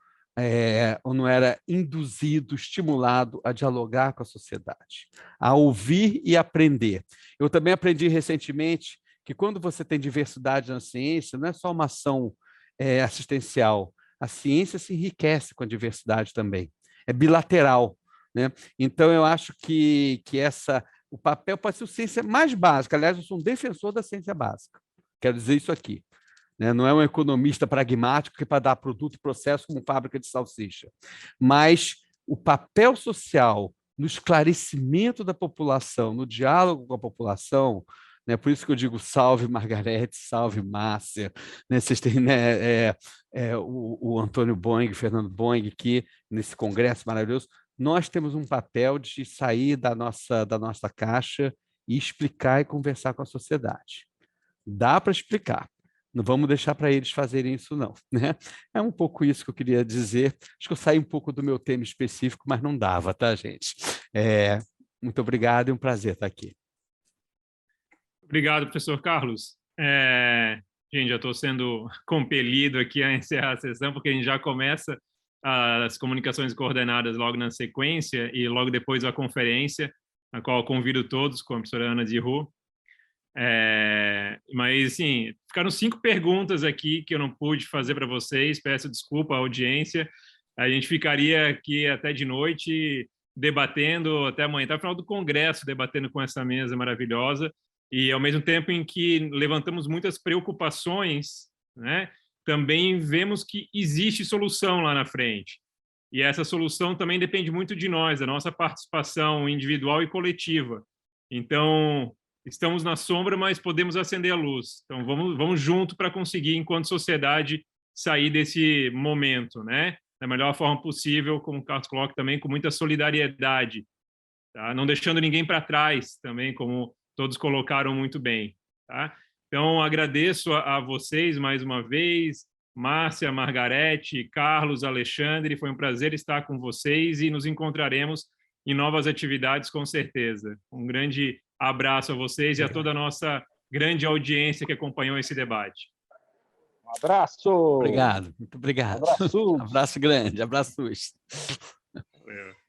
ou não era induzido, estimulado a dialogar com a sociedade, a ouvir e aprender. Eu também aprendi recentemente que quando você tem diversidade na ciência, não é só uma ação assistencial, a ciência se enriquece com a diversidade também, é bilateral, né? Então, eu acho que o papel pode ser a ciência mais básica, aliás, eu sou um defensor da ciência básica, quero dizer isso aqui. Não é um economista pragmático que para dar produto e processo como fábrica de salsicha. Mas o papel social no esclarecimento da população, no diálogo com a população, por isso que eu digo salve Margarete, salve Márcia, vocês têm o Antônio Boing, Fernando Boing, aqui nesse congresso maravilhoso. Nós temos um papel de sair da nossa caixa e explicar e conversar com a sociedade. Dá para explicar. Não vamos deixar para eles fazerem isso, não. Né? É um pouco isso que eu queria dizer. Acho que eu saí um pouco do meu tema específico, mas não dava, tá, gente? Muito obrigado e um prazer estar aqui. Obrigado, professor Carlos. Gente, já estou sendo compelido aqui a encerrar a sessão, porque a gente já começa as comunicações coordenadas logo na sequência e logo depois a conferência, a qual eu convido todos com a professora Ana Zihu. Mas, assim, ficaram 5 perguntas aqui que eu não pude fazer para vocês, peço desculpa à audiência, a gente ficaria aqui até de noite debatendo, até amanhã, até o final do congresso, debatendo com essa mesa maravilhosa, e ao mesmo tempo em que levantamos muitas preocupações, né, também vemos que existe solução lá na frente, e essa solução também depende muito de nós, da nossa participação individual e coletiva. Então, estamos na sombra, mas podemos acender a luz. Então, vamos junto para conseguir, enquanto sociedade, sair desse momento, né? Da melhor forma possível, como o Carlos coloca também, com muita solidariedade, tá? Não deixando ninguém para trás também, como todos colocaram muito bem, tá? Então, agradeço a vocês mais uma vez, Márcia, Margarete, Carlos, Alexandre, foi um prazer estar com vocês e nos encontraremos em novas atividades, com certeza. Um grande abraço a vocês e a toda a nossa grande audiência que acompanhou esse debate. Um abraço! Obrigado, muito obrigado. Abraço! Abraço grande, abraços. Valeu.